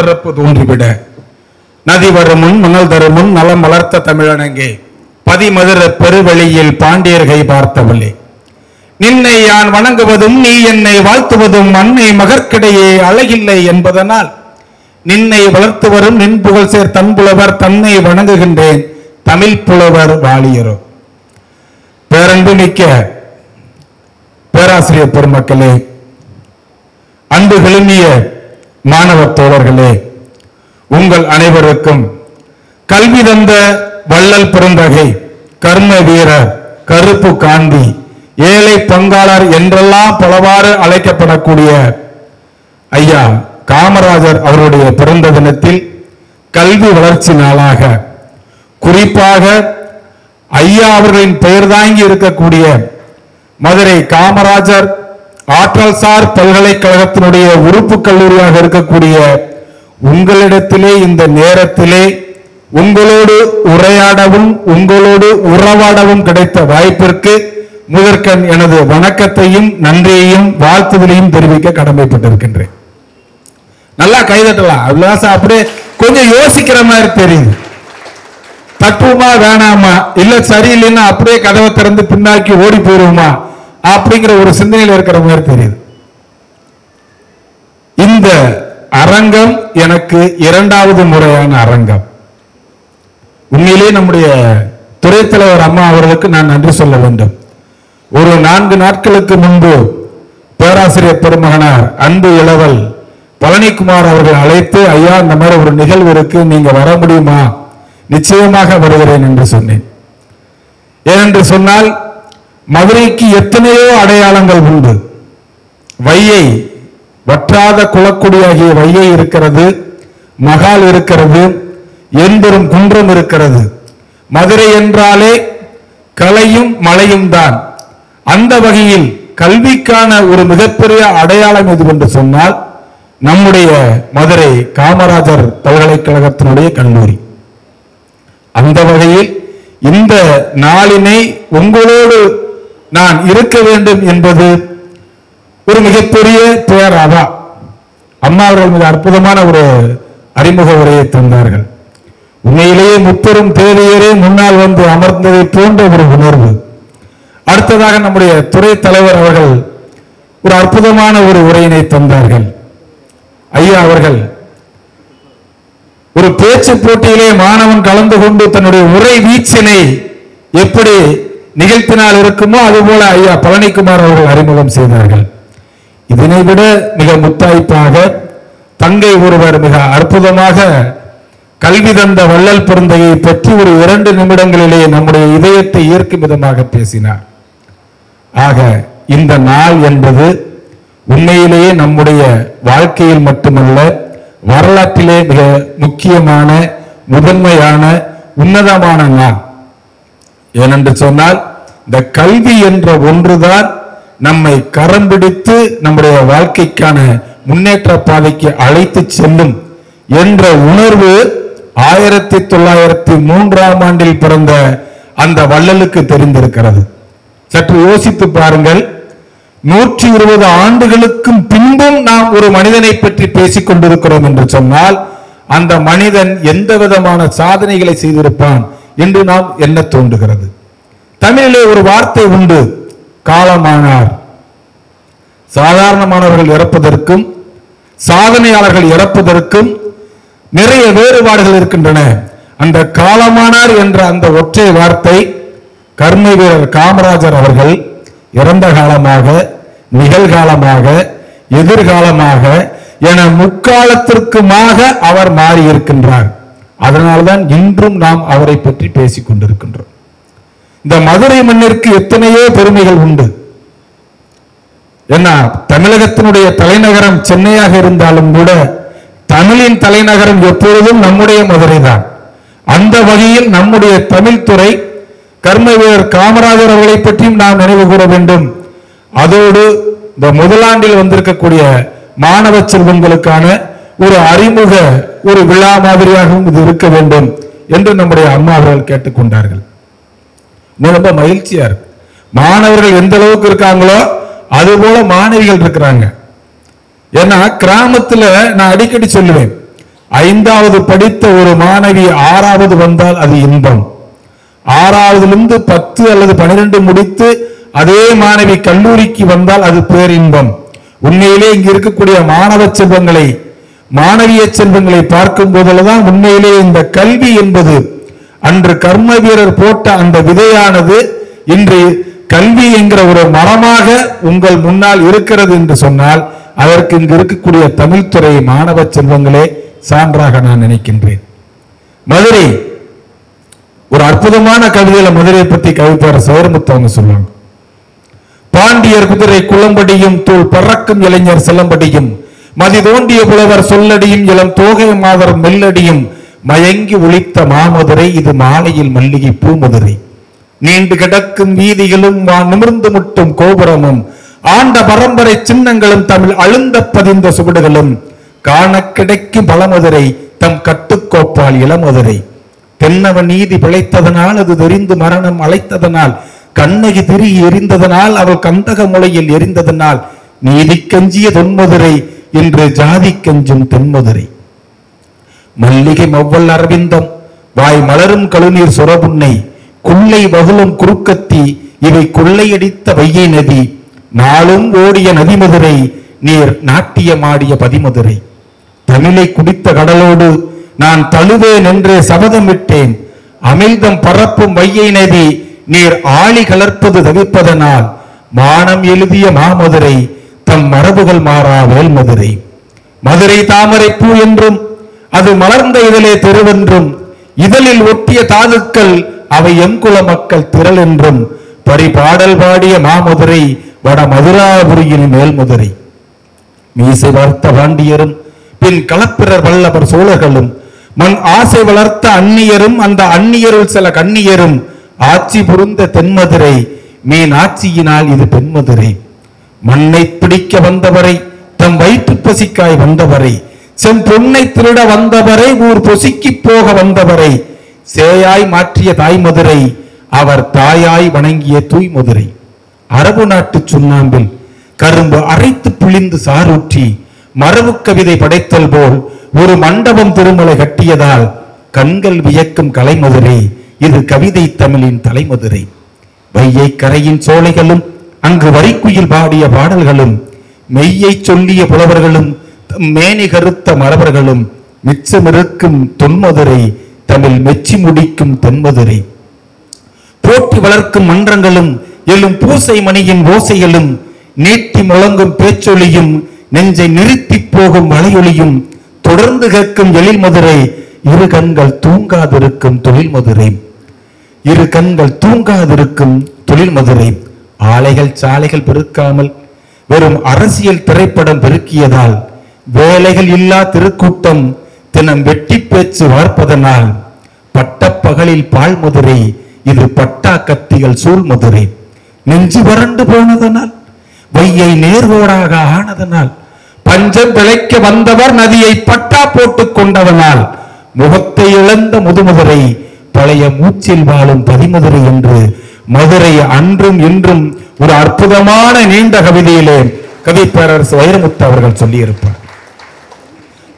பிறப்பு தோன்றிவிட நதி வருமுன் மணல் தருமுன் நலம் வளர்த்த தமிழனங்கே பதிமதுர பெருவெளியில் பாண்டியர்கை பார்த்தவளே நின்னை யான் வணங்குவதும் நீ என்னை வாழ்த்துவதும் அன்னை மகற்கிடையே அழகில்லை என்பதனால் நின்னை வளர்த்து வரும் நின் புகழ் சேர் தன்புலவர் தன்னை வணங்குகின்றேன் தமிழ் புலவர் வாழியரோ. பேரன்பு மிக்க பேராசிரியர் பெருமக்களே, அன்பு விழுமிய மாணவ தோழர்களே, உங்கள் அனைவருக்கும் கல்வி தந்த வள்ளல் பெருந்தகை, கர்ம வீரர், கருப்பு காந்தி, ஏழை பங்காளர் என்றெல்லாம் பலவாறு அழைக்கப்படக்கூடிய ஐயா காமராஜர் அவருடைய பிறந்த தினத்தில் கல்வி வளர்ச்சி நாளாக குறிப்பாக ஐயா அவர்களின் பெயர் தாங்கி இருக்கக்கூடிய மதுரை காமராஜர் ஆற்றல் சார் பல்கலைக்கழகத்தினுடைய உறுப்பு கல்லூரியாக இருக்கக்கூடிய உங்களிடத்திலே இந்த நேரத்திலே உங்களோடு உரையாடவும் உங்களோடு உறவாடவும் கிடைத்த வாய்ப்பிற்கு முதற்கண் எனது வணக்கத்தையும் நன்றியையும் வாழ்த்துதலையும் தெரிவிக்க கடமைப்பட்டிருக்கின்றேன். நல்லா கைதட்டலாம். அப்படியே கொஞ்சம் யோசிக்கிற மாதிரி தெரியுது. தட்டுமா வேணாமா, இல்ல சரியில்லைன்னா அப்படியே கதவை திறந்து பின்னாக்கி ஓடி போயிருவோமா அப்படிங்கிற ஒரு சிந்தனையில் இருக்கிற மாதிரி தெரியுது. இந்த அரங்கம் எனக்கு இரண்டாவது முறையான அரங்கம். உண்மையிலே நம்முடைய துறை தலைவர் அம்மா அவர்களுக்கு நான் நன்றி சொல்ல வேண்டும். ஒரு 4 நாட்களுக்கு முன்பு பேராசிரியர் பெருமகனார் அன்பு இளவல் பழனிக்குமார் அவர்கள் அழைத்து, ஐயா இந்த மாதிரி ஒரு நிகழ்வு இருக்கு, நீங்க வர முடியுமா? நிச்சயமாக வருகிறேன் என்று சொன்னேன். ஏனென்று சொன்னால் மதுரைக்கு எத்தனையோ அடையாளங்கள் உண்டு. வையை, வற்றாத குளக்குடியாகிய வையை இருக்கிறது, மகால் இருக்கிறது, என்பெரும் குன்றம் இருக்கிறது. மதுரை என்றாலே கலையும் மலையும் தான். அந்த வகையில் கல்விக்கான ஒரு மிகப்பெரிய அடையாளம் எது என்று சொன்னால் நம்முடைய மதுரை காமராஜர் பல்கலைக்கழகத்தினுடைய கல்லூரி. அந்த வகையில் இந்த நாளினை உங்களோடு நான் இருக்க வேண்டும் என்பது ஒரு மிகப்பெரிய பேராவா. அம்மா அவர்கள் மிக அற்புதமான ஒரு அறிமுக உரையை தந்தார்கள். உண்மையிலேயே முப்பெரும் தேவையரே முன்னால் வந்து அமர்ந்ததை போன்ற ஒரு உணர்வு. அடுத்ததாக நம்முடைய துறை தலைவர் அவர்கள் ஒரு அற்புதமான ஒரு உரையினை தந்தார்கள். ஐயா அவர்கள் ஒரு பேச்சு போட்டியிலே மாணவன் கலந்து கொண்டு தன்னுடைய உரை வீச்சினை எப்படி நிகழ்த்தினால் இருக்குமோ அதுபோல ஐயா பழனிக்குமார் அவர்கள் அறிமுகம் செய்தார்கள். இதனை விட மிக முத்தாய்ப்பாக தங்கை ஒருவர் மிக அற்புதமாக கல்வி தந்த வள்ளல் பெருந்தகையை பற்றி ஒரு 2 நிமிடங்களிலே நம்முடைய இதயத்தை ஈர்க்கும் விதமாக பேசினார். ஆக இந்த நாள் என்பது உண்மையிலேயே நம்முடைய வாழ்க்கையில் மட்டுமல்ல, வரலாற்றிலே மிக முக்கியமான முதன்மையான உன்னதமான நாள். ஏனென்று சொன்னால் இந்த கல்வி என்ற ஒன்றுதான் நம்மை கரம் பிடித்து நம்முடைய வாழ்க்கைக்கான முன்னேற்ற பாதைக்கு அழைத்து செல்லும் என்ற உணர்வு 1903ஆம் ஆண்டில் பிறந்த அந்த வள்ளலுக்கு தெரிந்திருக்கிறது. சற்று யோசித்து பாருங்கள். 120 ஆண்டுகளுக்கும் பின்பும் நாம் ஒரு மனிதனை பற்றி பேசிக் கொண்டிருக்கிறோம் என்று சொன்னால் அந்த மனிதன் எந்த விதமான சாதனைகளை செய்திருப்பான் என்று நாம் எண்ண தோன்றுகிறது. தமிழிலே ஒரு வார்த்தை உண்டு, காலமானார். சாதாரணமானவர்கள் இறப்பதற்கும் சாதனையாளர்கள் இறப்பதற்கும் நிறைய வேறுபாடுகள் இருக்கின்றன. அந்த காலமானார் என்ற அந்த ஒற்றை வார்த்தை கர்ம வீரர் காமராஜர் அவர்கள் இறந்த காலமாக, நிகழ்காலமாக, எதிர்காலமாக என முக்காலத்திற்குமாக அவர் மாறியிருக்கின்றார். அதனால்தான் இன்றும் நாம் அவரை பற்றி பேசிக் கொண்டிருக்கின்றோம். இந்த மதுரை மண்ணிற்கு எத்தனையோ பெருமைகள் உண்டு. ஏன்னா தமிழகத்தினுடைய தலைநகரம் சென்னையாக இருந்தாலும் கூட தமிழின் தலைநகரம் எப்பொழுதும் நம்முடைய மதுரை தான். அந்த வகையில் நம்முடைய தமிழ் துறை கர்ம வீரர் காமராஜர் அவர்களை பற்றியும் நாம் நினைவு கூற வேண்டும். அதோடு இந்த முதலாண்டில் வந்திருக்கக்கூடிய மாணவ செல்வங்களுக்கான ஒரு அறிமுக ஒரு விழா மாதிரியாகவும் இது இருக்க வேண்டும் என்று நம்முடைய அம்மா அவர்கள் கேட்டுக்கொண்டார்கள். ரொம்ப மகிழ்ச்சியா இருக்கு. மாணவர்கள் எந்த அளவுக்கு இருக்காங்களோ அதுபோல மாணவிகள் இருக்கிறாங்க. ஏன்னா கிராமத்துல நான் அடிக்கடி சொல்லுவேன், 5வது படித்த ஒரு மாணவி 6வது வந்தால் அது இன்பம். 6வதிலிருந்து 10 அல்லது 12 முடித்து அதே மாணவி கல்லூரிக்கு வந்தால் அது பேரின்பம். உண்மையிலே இங்கு இருக்கக்கூடிய மாணவ செல்வங்களை, மாணவிய செல்வங்களை பார்க்கும் போதுதான் உண்மையிலே இந்த கல்வி என்பது அன்று கர்ம வீரர் போட்ட அந்த விதையானது இன்று கல்வி என்கிற ஒரு மரமாக உங்கள் முன்னால் இருக்கிறது என்று சொன்னால் அதற்கு இங்கு இருக்கக்கூடிய தமிழ்துறை மாணவ செல்வங்களே சான்றாக நான் நினைக்கின்றேன். மதுரை ஒரு அற்புதமான கவிதையில மதுரையை பத்தி கவிப்பார் சௌரமுத்து அவங்க சொல்லுவாங்க. பாண்டியர் குதிரை குளம்படியும் தோல் பறக்கும் இளைஞர் சிலம்படியும் மதி தோண்டிய புலவர் சொல்லடியும் இளம் தோகை மாதர் மெல்லடியும் மயங்கி ஒளித்த மாமதுரை இது மாலையில் மல்லிகை பூமதுரை. நீண்டு கிடக்கும் வீதிகளும் நிமிர்ந்து முட்டும் கோபுரமும் ஆண்ட பரம்பரை சின்னங்களும் தமிழ் அழுந்த பதிந்த சுவடுகளும் காண கிடைக்கும் பலமதுரை தம் கட்டுக்கோப்பால் இளமதுரை. தென்னவன் நீதி பிழைத்ததனால் அது தெரிந்து மரணம் அழைத்ததனால் கண்ணகி திரிகி எரிந்ததனால் அவள் கந்தக முளையில் எரிந்ததனால் நீதி கஞ்சிய தொன்மதுரை என்று ஜாதி கஞ்சும் தென்மதுரை. மல்லிகை மவ்வல் அரவிந்தம் வாய் மலரும் கழுநீர் சுரபுன்னை குள்ளை வகுலும் குறுக்கத்தி இவை கொள்ளையடித்த வையை நதி நாளும் ஓடிய நதிமதுரை நீர் நாட்டியமாடிய பதிமதுரை. தமிழை குடித்த கடலோடு நான் தழுவேன் என்று சபதமிட்டேன். அமிழ்தம் பரப்பும் வையை நதி நீர் ஆழி கலர்ப்பது தவிப்பதனால் மானம் எழுதிய மாமதுரை தம் மரபுகள் மாறா வேல்மதுரை. மதுரை தாமரை பூ என்றும் அது மலர்ந்த இதழே தெருவென்றும் இதழில் ஒட்டிய தாதுக்கள் அவை எங்குல மக்கள் திரள் என்றும் பரிபாடல் பாடிய மாமதுரை வட மதுராபுரியின் மேல்மதுரை. மீசை வளர்த்த பாண்டியரும் பின் களப்பிரர் வல்லவர் சோழர்களும் மண் ஆசை வளர்த்த அந்நியரும் அந்த அந்நியருள் சில கண்ணியரும் ஆட்சி புரிந்த தென்மதுரை மீன் ஆட்சியினால் இது பெண்மதுரை. மண்ணை பிடிக்க வந்தவரை தம் வயிற்று பசிக்காய் வந்தவரை செம்பொன்னை திருட வந்தவரை ஊர் பொசிக்கி போக வந்தவரை சேயாய் மாற்றிய தாய்மதுரை அவர் தாயாய் வணங்கிய தூய்மதுரை. அரபு நாட்டு சுண்ணாம்பில் கரும்பு அரைத்து புளிந்து சாரூற்றி மரபு கவிதை படைத்தல் போல் ஒரு மண்டபம் திருமலை கட்டியதால் கண்கள் வியக்கும் கலைமதுரை இது கவிதை தமிழின் தலைமதுரை. வையை கரையின் சோலைகளும் அங்கு வரிக்குயில் பாடிய பாடல்களும் மெய்யை சொல்லிய புலவர்களும் மேனி கருத்த மரபர்களும் மிச்சமிருக்கும் தொன்மதுரை தமிழ் மெச்சி முடிக்கும் தென்மதுரை. போட்டி வளர்க்கும் மன்றங்களும் எழும் பூசை மணியின் ஓசைகளும் நீட்டி முழங்கும் பேச்சொலியும் நெஞ்சை நிறுத்தி போகும் வளையொலியும் தொடர்ந்து கேட்கும் எழில் மதுரை. இரு கண்கள் தூங்காதிருக்கும் தொழில் மதுரை. இரு கண்கள் தூங்காதிருக்கும் தொழில் மதுரை. ஆலைகள் சாலைகள் பெருக்காமல் வெறும் அரசியல் திரைப்படம் பெருக்கியதால் வேலைகள் இல்லா திருக்கூட்டம் தினம் வெட்டி பேச்சு வார்ப்பதனால் பட்டப்பகலில் பால் மதுரை இது பட்டா கத்திகள் சூழ் மதுரை. நெஞ்சு வறண்டு போனதனால் வையை நேர்கோடாக ஆனதனால் பஞ்சம் பிழைக்க வந்தவர் நதியை பட்டா போட்டுக் கொண்டதனால் முகத்தை இழந்த முதுமதுரை பழைய மூச்சில் வாழும் பதிமதுரை என்று மதுரை அன்றும் இன்றும் ஒரு அற்புதமான நீண்ட கவிதையிலே கவிப்பேரரசு வைரமுத்து அவர்கள் சொல்லியிருப்பார்.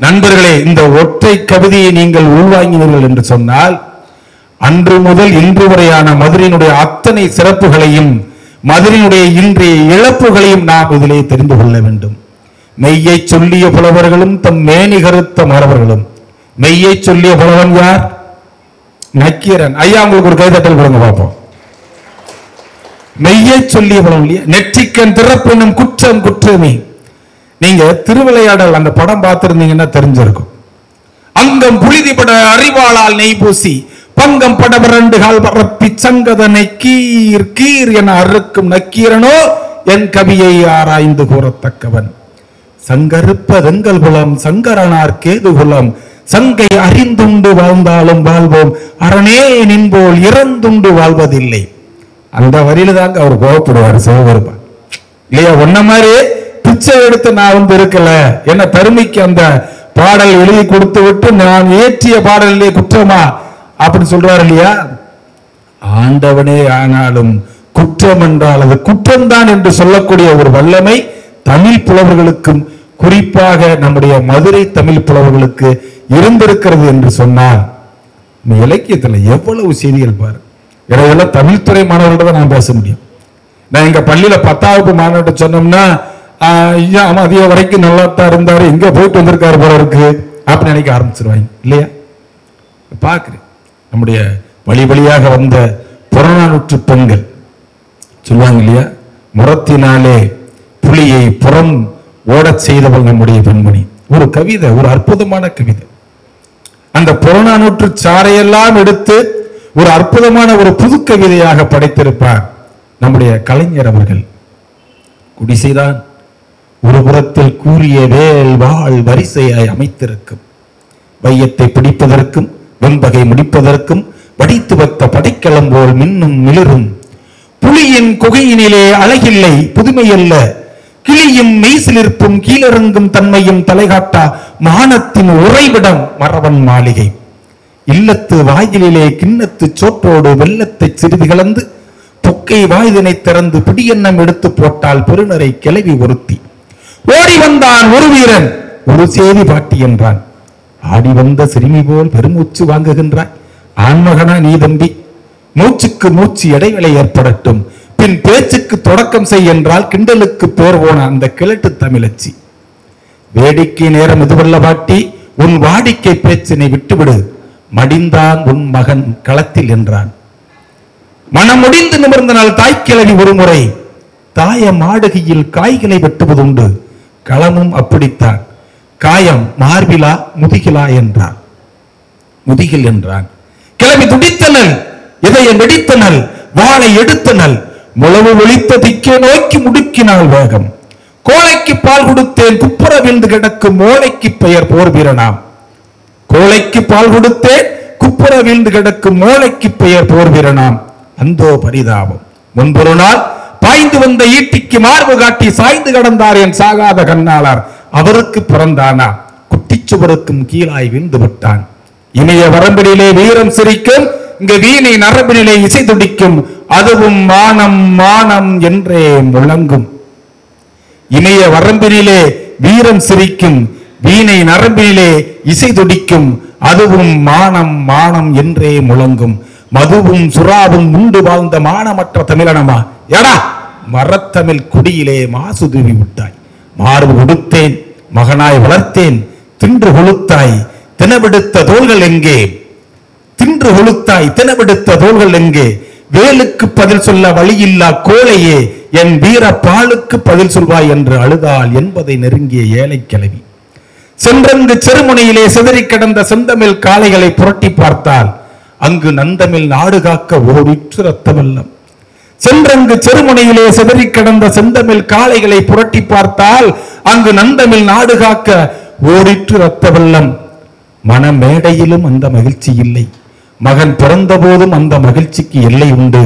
நண்பர்களே, இந்த ஒற்றை கவிதையை நீங்கள் உள்வாங்கினீர்கள் என்று சொன்னால் அன்று முதல் இன்று வரையான மதுரையினுடைய அத்தனை சிறப்புகளையும் மதுரையினுடைய இன்றைய இழப்புகளையும் நாம் இதிலே தெரிந்து கொள்ள வேண்டும். மெய்யை சொல்லிய புலவர்களும் தம் மேனி கருத்த மரவர்களும். மெய்யை சொல்லிய புலவன் யார்? நக்கீரன். ஐயா, உங்களுக்கு ஒரு கைதட்டல் கொடுங்க பார்ப்போம். மெய்யை சொல்லிய புலவன் இல்லையா? நெற்றிக்கண் திறப்பெனும் குற்றம் குற்றமே. நீங்க திருவிளையாடல் அந்த படம் பார்த்திருந்தீங்கன்னா தெரிஞ்சிருக்கும். அங்கம் புழுதிபட அறிவாளால் நெய் பூசி பங்கம் படபரண்டு கால் பரப்பி சங்கதனை கீர் கீர் என அறுக்கும் நக்கீரனோ என் கவியை ஆராய்ந்து கூறத்தக்கவன். சங்கருப்பதெங்கள் குலம் சங்கரனார் கேது குலம் சங்கை அறிந்துண்டு வாழ்ந்தாலும் வாழ்வோம் அரணே நின்போல் இறந்துண்டு வாழ்வதில்லை. அந்த வரியில தாங்க அவர் கோவப்படுவார் சிவபெருமான் இல்லையா? ஒன்ன மாதிரி பிச்சை எடுத்து நான் இருக்கல என்ன பெருமைக்கு அந்த பாடல் எழுதி கொடுத்து விட்டு நான் ஏற்றிய பாடலே குற்றமா அப்படி சொல்றாரு இல்லையா? ஆண்டவனே ஆனாலும் குற்றம் என்றால் அது குற்றம்தான் என்று சொல்லக்கூடிய ஒரு வல்லமை தமிழ் புலவர்களுக்கும் குறிப்பாக நம்முடைய மதுரை தமிழ் புலவர்களுக்கு இருந்திருக்கிறது என்று சொன்னால் இந்த இலக்கியத்துல எவ்வளவு செய்திகள் பாரு. இதெல்லாம் தமிழ் துறை மாணவர்கள்ட்ட தான் நான் பேச முடியும். நான் எங்க பள்ளியில 10ஆம் வகுப்பு மாணவர்கிட்ட சொன்னோம்னா ஐயா மதிய வரைக்கும் நல்லா தான் இருந்தாரு, எங்க போயிட்டு வந்திருக்காரு போல இருக்கு அப்படின்னு நினைக்க ஆரம்பிச்சிருவாங்க இல்லையா? பாக்குறேன் நம்முடைய வழி வழியாக வந்த புறநானூற்று பெண்கள் சொல்லுவாங்க இல்லையா, முரத்தினாலே புலியை புறம் ஓடச் செய்தவள் நம்முடைய பெண்மணி. ஒரு கவிதை, ஒரு அற்புதமான கவிதை. அந்த புறநானூற்று சாரையெல்லாம் எடுத்து ஒரு அற்புதமான ஒரு புது கவிதையாக படைத்திருப்பார் நம்முடைய கலைஞர் அவர்கள். குடிசைதான் ஒரு புறத்தில் கூறிய வேல் வாழ் வரிசையாய் அமைத்திருக்கும், வையத்தை பிடிப்பதற்கும் வெம்பகை முடிப்பதற்கும் வடித்து வைத்த படைக்கலம் போல் மின்னும் மிளிரும் புலியின் குகையினிலே அழகில்லை புதுமையல்ல, கிளியும் மெய்சிலிருப்பும் கீழிறங்கும் தன்மையும் தலைகாட்டா மானத்தின் உறைவிடம் மறவன் மாளிகை. இல்லத்து வாயிலே கிண்ணத்து சோற்றோடு வெள்ளத்தை சிறிது கலந்து பொக்கை வாய்தனை திறந்து பிடியெண்ணம் எடுத்து போட்டால் பெருநரை கிளவி ஒருத்தி. ஓடி வந்தான் ஒரு வீரன் ஒரு சேதி பாட்டி என்றான், ஆடி வந்த சிறுமி போல் பெருமூச்சு வாங்குகின்றாய், ஆண்மகனா நீ தம்பி, மூச்சுக்கு மூச்சு இடைவெளி ஏற்படட்டும், பின் பேச்சுக்கு தொடக்கம் செய் என்றால் கிண்டலுக்கு பேர் போன அந்த கிழட்டு தமிழச்சி. வேடிக்கை நேரம் இதுவல்ல பாட்டி, உன் வாடிக்கை பேச்சினை விட்டுவிடு, மடிந்தான் உன் மகன் களத்தில் என்றான். மனம் முடிந்து நிமிர்ந்த நாள் தாய்க்கிழவி ஒரு முறை தாய மாடுகையில் காய்களை வெட்டுவதுண்டு, களமும் அப்படித்தான், காயம் மார்பிலா முதுகிலா என்றான். முதுகில் என்றான். கிளவி துடித்தனல், இதயம் வெடித்தனல், வாளை எடுத்தனல், முழவு ஒளித்த திக்கே நோக்கி முடுக்கினாள் வேகம். கோழைக்கு பால் கொடுத்தேன் குப்புற விழுந்து கிடக்கும் மோளைக்கு பெயர் போர் வீரனாம். கோழைக்கு பால் கொடுத்தேன் குப்புற வீழ்ந்து கிடக்கும் மோளைக்கு பெயர் போர் வீரனாம். அந்தோ பரிதாபம், முன்பொரு நாள் பாய்ந்து வந்த ஈட்டிக்கு மார்பு காட்டி சாய்ந்து கடந்தார் என் சாகாத கண்ணாளர், அவருக்கு பிறந்தானா குட்டிச்சுவருக்கும் கீழாய் வீழ்ந்து விட்டான். இணைய வரம்பினிலே வீரம் சிரிக்கும், இங்கு வீணை நரம்பினிலே இசை துடிக்கும், அதுவும் மானம் மானம் என்றே முழங்கும். இணைய வரம்பினிலே வீரம் சிரிக்கும், வீணை நரம்பினிலே இசை துடிக்கும், அதுவும் மானம் மானம் என்றே முழங்கும். மதுவும் சுறாவும் உண்டு வாழ்ந்த மானமற்ற தமிழனமா, எடா மரத்தமிழ் குடியிலே மாசு தூவி விட்டாய். மார்பு கொடுத்தேன் மகனாய் வளர்த்தேன், தின்று கொளுத்தாய் தினவெடுத்த தோள்கள் எங்கே, தின்று கொளுத்தாய் தினவெடுத்த தோள்கள் எங்கே, வேலுக்கு பதில் சொல்ல வழியில்லா கோழையே, என் வீர பாலுக்கு பதில் சொல்வாய் என்று அழுதாள் என்பதை நெருங்கிய ஏழை கிழவி. சென்றங்கு செருமுனையிலே சிதறி கிடந்த செந்தமிழ் காளைகளை புரட்டி பார்த்தால் அங்கு நந்தமிழ் நாடு காக்க ஓடிற்று ரத்த வெள்ளம். சென்றங்கு செருமுனையிலே சிதறி கிடந்த செந்தமிழ் காளைகளை புரட்டி பார்த்தால் அங்கு நந்தமிழ் நாடு காக்க ஓடிற்று ரத்த வெள்ளம். மனமேடையிலும் அந்த மகிழ்ச்சி இல்லை, மகன் பிறந்த போதும் அந்த மகிழ்ச்சிக்கு எல்லை உண்டு.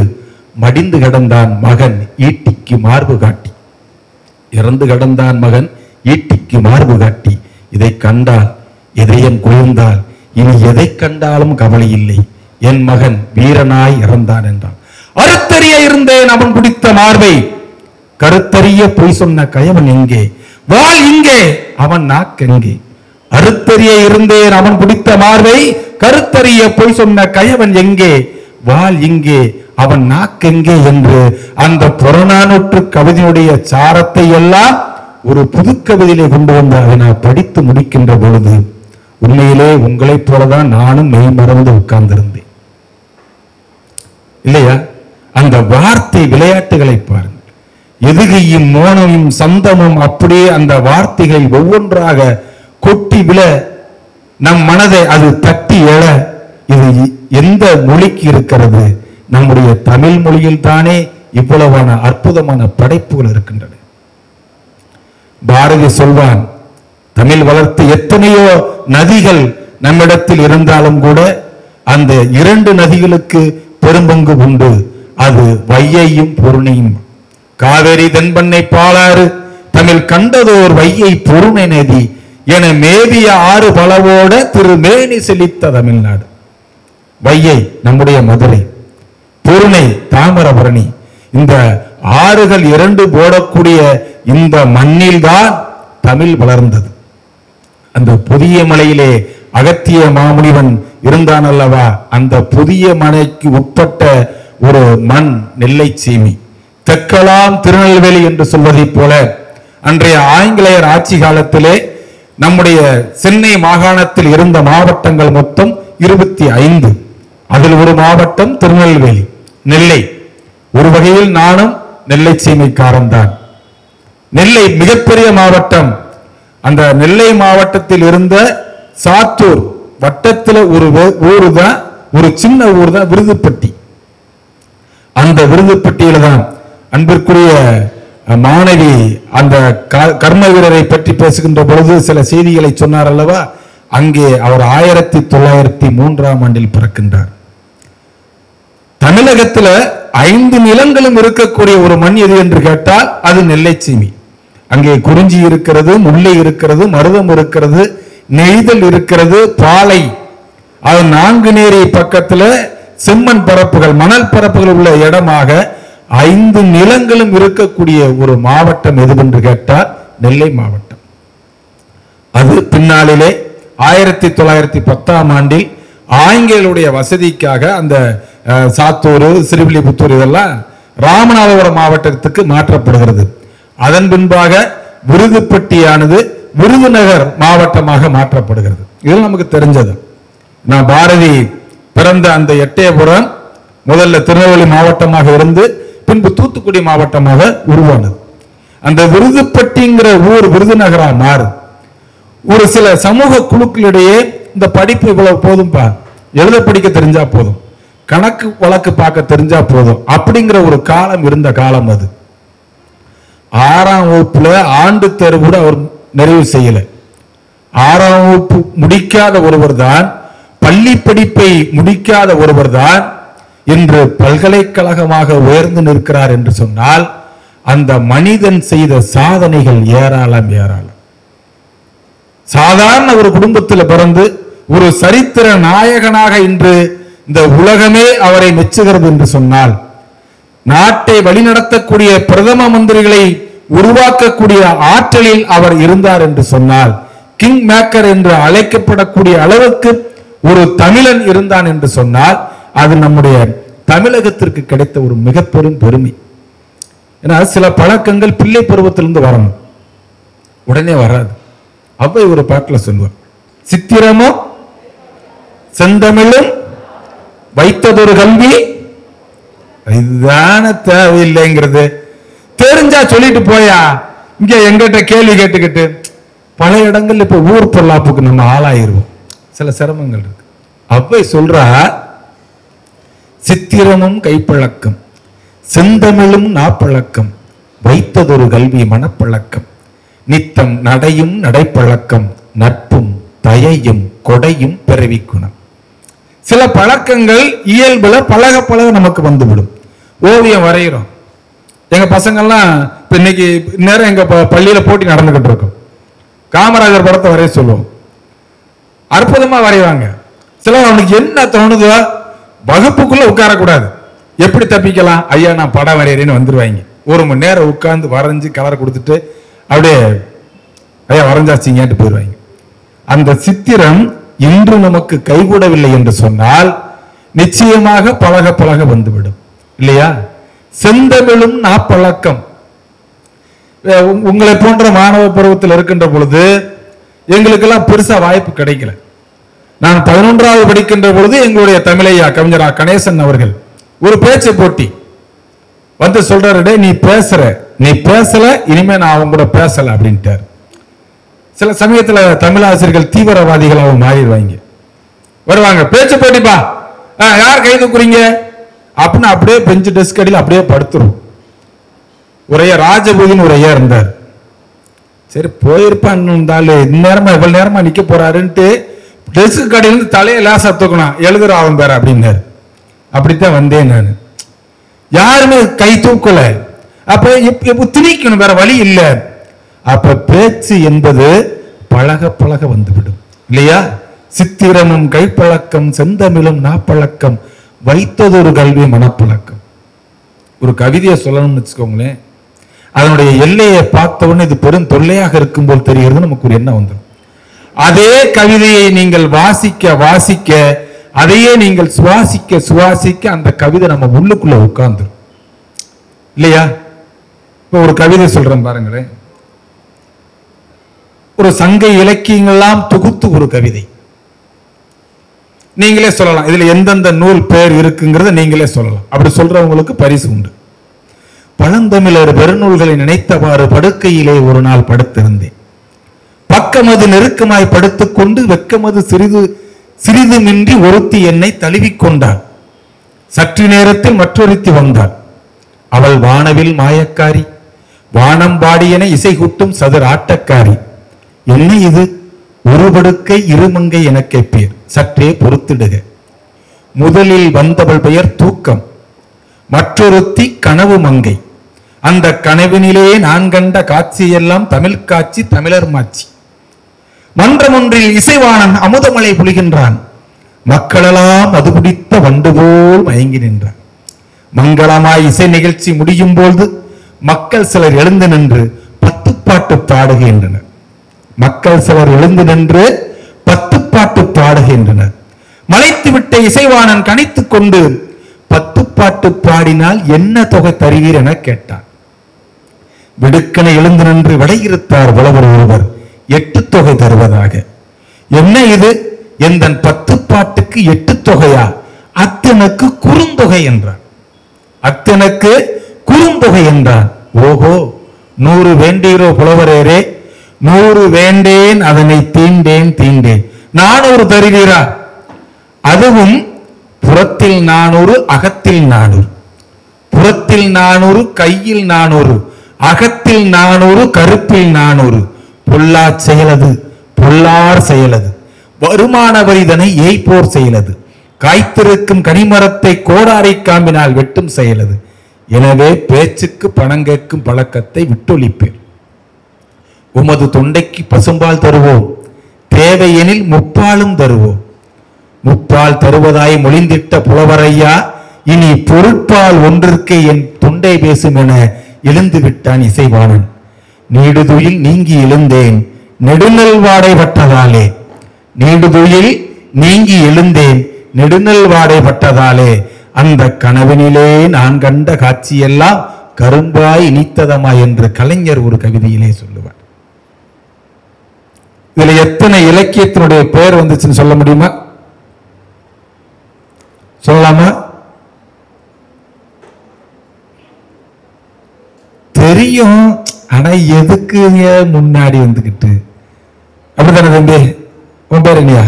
மடிந்து கிடந்தான் மகன் ஈட்டிக்கு மார்பு காட்டி, இறந்து கிடந்தான் மகன் ஈட்டிக்கு மார்பு காட்டி. இதை கண்டால் இதயம் குளிர்ந்தால் இனி எதை கண்டாலும் கவலை இல்லை, என் மகன் வீரனாய் இறந்தான் என்றான். அறுத்தறிய இருந்தேன் அவன் குடித்த மார்பை, கருத்தறிய பொய் சொன்ன கயவன் எங்கே, வாள் இங்கே அவன் நாக்கெங்கே. அறுத்தறிய இருந்தேன் அவன் குடித்த மார்பை, கருத்தறிய பொய் சொன்ன கயவன் எங்கே, வாள் இங்கே அவன் நாக்கெங்கே என்று அந்த புறநானூற்று கவிதையுடைய சாரத்தை எல்லாம் ஒரு புது கவிதையிலே கொண்டு வந்து அதை நான் படித்து முடிக்கின்ற பொழுது உண்மையிலே உங்களைப் போலதான் நானும் மெய் மறந்து உட்கார்ந்திருந்தேன் இல்லையா? அந்த வார்த்தை விளையாட்டுகளை பாருங்கள், எதுகையும் மோனமும் சந்தமும் அப்படியே அந்த வார்த்தைகள் ஒவ்வொன்றாக கொட்டி விழ நம் மனதை அது தட்டி எழ. இது எந்த மொழிக்கு இருக்கிறது? நம்முடைய தமிழ் மொழியில் தானே இவ்வளவான அற்புதமான படைப்புகள் இருக்கின்றன. பாரதி சொல்வான், தமிழ் வளர்த்து எத்தனையோ நதிகள் நம்மிடத்தில் இருந்தாலும் கூட அந்த இரண்டு நதிகளுக்கு பெரும்பங்கு உண்டு, அது வையையும் பொருணையும். காவேரி தென்பண்ணை பாலாறு தமிழ் கண்டதோர் வையை பொருணை நதி என மேவிய ஆறு பலவோட திருமேனி செழித்த தமிழ்நாடு. வையை நம்முடைய மதுரை, பொருணை தாமிரபரணி, இந்த ஆறுகள் இரண்டு போடக்கூடிய இந்த மண்ணில் தான் தமிழ் வளர்ந்தது. அந்த புதிய மலையிலே அகத்திய மாமுனிவன் இருந்தான் அல்லவா, அந்த புதிய மனைக்கு உட்பட்ட ஒரு மண் நெல்லை சீமி. தெற்கலாம் திருநெல்வேலி என்று சொல்வதைப் போல அன்றைய ஆங்கிலேயர் ஆட்சி காலத்திலே நம்முடைய சென்னை மாகாணத்தில் இருந்த மாவட்டங்கள் மொத்தம் 25. அதில் ஒரு மாவட்டம் திருநெல்வேலி, நெல்லை. ஒரு வகையில் நானும் நெல்லை சீமைக்காரன் தான். நெல்லை மிகப்பெரிய மாவட்டம். அந்த நெல்லை மாவட்டத்தில் இருந்த சாத்தூர் வட்டத்தில் ஒரு ஊர் தான், ஒரு சின்ன ஊர் தான் விருதுப்பட்டி. அந்த விருதுப்பட்டியில தான் அன்பிற்குரிய மாணவி அந்த கர்ம வீரரை பற்றி பேசுகின்ற பொழுது சில செய்திகளை சொன்னார் அல்லவா, அங்கே அவர் 1903ஆம் ஆண்டில் பிறக்கின்றார். தமிழகத்தில் 5 நிலங்களும் இருக்கக்கூடிய ஒரு மண் எது என்று கேட்டால் அது நெல்லை சீமி. அங்கே குறிஞ்சி இருக்கிறது, முல்லை இருக்கிறது, மருதம் இருக்கிறது, நெய்தல் இருக்கிறது, பாலை. அது 4 நேரி பக்கத்தில் செம்மண் பரப்புகள், மணல் பரப்புகள் உள்ள இடமாக 5 நிலங்களும் இருக்கக்கூடிய ஒரு மாவட்டம் எது என்று கேட்டால் நெல்லை மாவட்டம். அது பின்னாளிலே 1910ஆம் ஆண்டில் ஆங்கிலேயருடைய வசதிக்காக அந்த சாத்தூர், சிறுவில்லிபுத்தூர் இதெல்லாம் ராமநாதபுரம் மாவட்டத்துக்கு மாற்றப்படுகிறது. அதன் பின்பாக விருதுப்பட்டியானது விருதுநகர் மாவட்டமாக மாற்றப்படுகிறது. இது நமக்கு தெரிஞ்சது. நான் பாரதி பிறந்த அந்த எட்டயபுரம் முதல்ல திருநெல்வேலி மாவட்டமாக இருந்து பின்பு தூத்துக்குடி மாவட்டமாக உருவானது. அந்த விருதுப்பட்டிங்கிற ஊர் விருதுநகரா மாறு. ஒரு சில சமூக குழுக்களிடையே இந்த படிப்பு இவ்வளவு போதும்பா, எழுத படிக்க தெரிஞ்சா போதும், கணக்கு வழக்கு பார்க்க தெரிஞ்சா போதும் அப்படிங்கிற ஒரு காலம் இருந்த காலம் அது. 6ஆம் வகுப்புல ஆண்டு தேர்வு கூட அவர் நிறைவு செய்யல. 6ஆம் வகுப்பு முடிக்காத ஒருவர் தான், பள்ளி படிப்பை முடிக்காத ஒருவர் தான் இன்று பல்கலைக்கழகமாக உயர்ந்து நிற்கிறார் என்று சொன்னால் அந்த மனிதன் செய்த சாதனைகள் ஏராளம் ஏராளம். சாதாரண ஒரு குடும்பத்தில் பிறந்து ஒரு சரித்திர நாயகனாக இன்று இந்த உலகமே அவரை மெச்சுகிறது என்று சொன்னால், நாட்டை வழிநடத்தக்கூடிய பிரதம மந்திரிகளை உருவாக்கக்கூடிய ஆற்றலில் அவர் இருந்தார் என்று சொன்னால், கிங் மேக்கர் என்று அழைக்கப்படக்கூடிய அளவுக்கு ஒரு தமிழன் இருந்தான் என்று சொன்னால் அது நம்முடைய தமிழகத்திற்கு கிடைத்த ஒரு மிக பெரும் பெருமை. ஏன்னா சில பழக்கங்கள் பிள்ளை பருவத்திலிருந்து வரணும், உடனே வராது. அவை ஒரு பாட்டில் சொல்லுவார், சித்திரமும் செந்தமிழும் வைத்ததொரு கல்வி இதுதான தேவையில்லைங்கிறது. தெரிஞ்சா சொல்லிட்டு போயா, இங்க எங்கிட்ட கேள்வி கேட்டுக்கிட்டு பல இடங்கள்ல இப்ப ஊர் பொல்லாப்புக்கு நம்ம ஆளாயிருவோம். சில சிரமங்கள் இருக்கு. அவை சொல்றா, சித்திரமும் கைப்பழக்கம், செந்தமிழும் நாப்பழக்கம், வைத்ததொரு கல்வி மனப்பழக்கம், நித்தம் நடையும் நடைப்பழக்கம், நட்பும் தயையும் கொடையும் பிறவி குணம். சில பழக்கங்கள் இயல்புல பழக பழக நமக்கு வந்துவிடும். ஓவியம் வரைகிறோம், எங்க பசங்கள்லாம் இப்ப இன்னைக்கு நேரம் எங்க பள்ளியில போட்டி நடந்துகிட்டு இருக்கும். காமராஜர் படத்தை வரைய சொல்லுவோம், அற்புதமா வரைவாங்க. சில அவனுக்கு என்ன தோணுதோ வகுப்புக்குள்ள உட்காரக்கூடாது, எப்படி தப்பிக்கலாம், ஐயா நான் படம் வரைகிறேன்னு வந்துருவாங்க. 1 மணி நேரம் உட்கார்ந்து வரைஞ்சு கலரை கொடுத்துட்டு அப்படியே ஐயா வரைஞ்சாச்சிங்கன்ட்டு போயிடுவாங்க. அந்த சித்திரம் இன்று நமக்கு கைகூடவில்லை என்று சொன்னால் நிச்சயமாக பழக பழக வந்துவிடும் இல்லையா? செந்தமிழும் நாப்பழக்கம். உங்களை போன்ற மாணவ பருவத்தில் இருக்கின்ற பொழுது எங்களுக்கெல்லாம் பெருசா வாய்ப்பு கிடைக்கல. நான் 11வது படிக்கின்ற பொழுது எங்களுடைய தமிழையா கவிஞரா கணேசன் அவர்கள் ஒரு பேச்சு போட்டி வந்து சொல்றாரு, நீ பேசல இனிமே நான் அவங்க கூட பேசல அப்படின்ட்டார். சில சமயத்துல தமிழாசிரியர்கள் தீவிரவாதிகள் அவங்க மாறிடுவாங்க, வருவாங்க பேச்சு போட்டிப்பா, யார் கை தூக்குறீங்க அப்படின்னு அப்படியே பெஞ்சு டெஸ்க் அடியில் அப்படியே படுத்துரும். ஒரே ராஜபூதின்னு ஒரு ஐயா இருந்தார். சரி போயிருப்பான்னு இருந்தாலும் இந்நேரமா இவ்வளவு நேரமா நிக்க போறாருன்ட்டு டெஸ்க் கடையிலிருந்து தலையை லேசா தூக்கணும், எழுதுற அவன் பேர் அப்படின்னாரு. அப்படித்தான் வந்தேன் நான். யாருமே கை தூக்கல. அப்ப திணிக்கணும், வேற வழி இல்லை. அப்ப பேச்சு என்பது பழக பழக வந்துவிடும் இல்லையா? சித்திரமும் கைப்பழக்கம், செந்தமிழும் நாப்பழக்கம், வைத்ததொரு கல்வி மனப்பழக்கம். ஒரு கவிதையை சொல்லணும்னு வச்சுக்கோங்களேன், அதனுடைய எல்லையை பார்த்தவொன்னு இது பெரும் தொல்லையாக இருக்கும் போல் தெரிகிறது நமக்கு ஒரு எண்ணம் வந்துடும். அதே கவிதையை நீங்கள் வாசிக்க வாசிக்க, அதையே நீங்கள் சுவாசிக்க சுவாசிக்க அந்த கவிதை நம்ம உள்ளுக்குள்ள உட்கார்ந்து இல்லையா? இப்ப ஒரு கவிதை சொல்றேன் பாருங்களேன். ஒரு சங்க இலக்கியங்கள்லாம் தொகுத்து ஒரு கவிதை நீங்களே சொல்லலாம். இதுல எந்தெந்த நூல் பேர் இருக்குங்கிறத நீங்களே சொல்லலாம். அப்படி சொல்றவங்களுக்கு பரிசு உண்டு. பழந்தமிழர் பெருநூல்களை நினைத்தவாறு படுக்கையிலே ஒரு நாள் படுத்திருந்தேன். பக்கமது நெருக்கமாய் படுத்துக் கொண்டு வெக்கமது சிறிதுமின்றி ஒருத்தி என்னை தழுவிக்கொண்டாள். சற்று நேரத்தில் மற்றொருத்தி வந்தாள். அவள் வானவில் மாயக்காரி, வானம் பாடியென இசை கூட்டும் சதுர் ஆட்டக்காரி. என்ன இது? ஒரு படுக்கை இருமங்கை என கேட்பீர், சற்றே பொறுத்திடுக. முதலில் வந்தவள் பெயர் தூக்கம், மற்றொருத்தி கனவு மங்கை. அந்த கனவினிலே நான் கண்ட காட்சியெல்லாம் தமிழ் காட்சி, தமிழர் மாட்சி. மன்றம் ஒன்றில் இசைவாணன் அமுதமலை புலிகின்றான். மக்களெல்லாம் அது பிடித்த வண்டு போல் மயங்கி நின்றான். மங்களமாய் இசை நிகழ்ச்சி முடியும் போது மக்கள் சிலர் எழுந்து நின்று 10 பாட்டு பாடுகின்றனர். மக்கள் சிலர் எழுந்து நின்று 10 பாட்டு பாடுகின்றனர். மலைத்து விட்ட இசைவாணன் கணித்துக் கொண்டு 10 பாட்டு பாடினால் என்ன தொகை தருவீர் என கேட்டார். விடுக்கனை எழுந்து நின்று விடையிறுத்தார் புலவர் ஒருவர், 8 தொகை தருவதாக. என்ன இது? எந்தன் 10 பாட்டுக்கு 8 தொகையா? அத்தனுக்கு குறுந்தொகை என்றார். அத்தனுக்கு குறுந்தொகை என்றார். ஓஹோ, 100 வேண்டீரோ புலவரேரே? 100 வேண்டேன், அதனை தீண்டேன் தீண்டேன். 400 தருவீரா? அதுவும் புறத்தில் 400, அகத்தில் 400. புறத்தில் 400, கையில் 400, அகத்தில் 400, கருப்பில் 400. பொல்லா செயலது, பொல்லார் செயலது. வருமான வரிதனை ஏய்ப்போர் செயலது. காய்த்திருக்கும் கனிமரத்தை கோடாரை காம்பினால் வெட்டும் செயலது. எனவே பேச்சுக்கு பணம் கேட்கும் பழக்கத்தை விட்டொழிப்பேன். உமது தொண்டைக்கு பசும்பால் தருவோம், தேவையெனில் முப்பாலும் தருவோம். முப்பால் தருவதாய் மொழிந்திட்ட புலவரையா, இனி பொருட்பால் ஒன்றிற்கு என் தொண்டை பேசும் என எழுந்து விட்டான் இசைவாணன். நீடுதுயில் நீங்கி எழுந்தேன், நெடுநல் வாடை பட்டதாலே. நீடுதுயில் நீங்கி எழுந்தேன், நெடுநல் வாடை பட்டதாலே. அந்த கனவினிலே நான் கண்ட காட்சியெல்லாம் கரும்பாய் இனித்ததமா என்று கலைஞர் ஒரு கவிதையிலே சொல்லுவார். இதுல எத்தனை இலக்கியத்தினுடைய பெயர் வந்துச்சுன்னு சொல்ல முடியுமா? சொல்லலாமா? தெரியும், ஆனா எதுக்கு முன்னாடி வந்துகிட்டு? அப்படித்தானே தம்பி? உன் பேர் இல்லையா?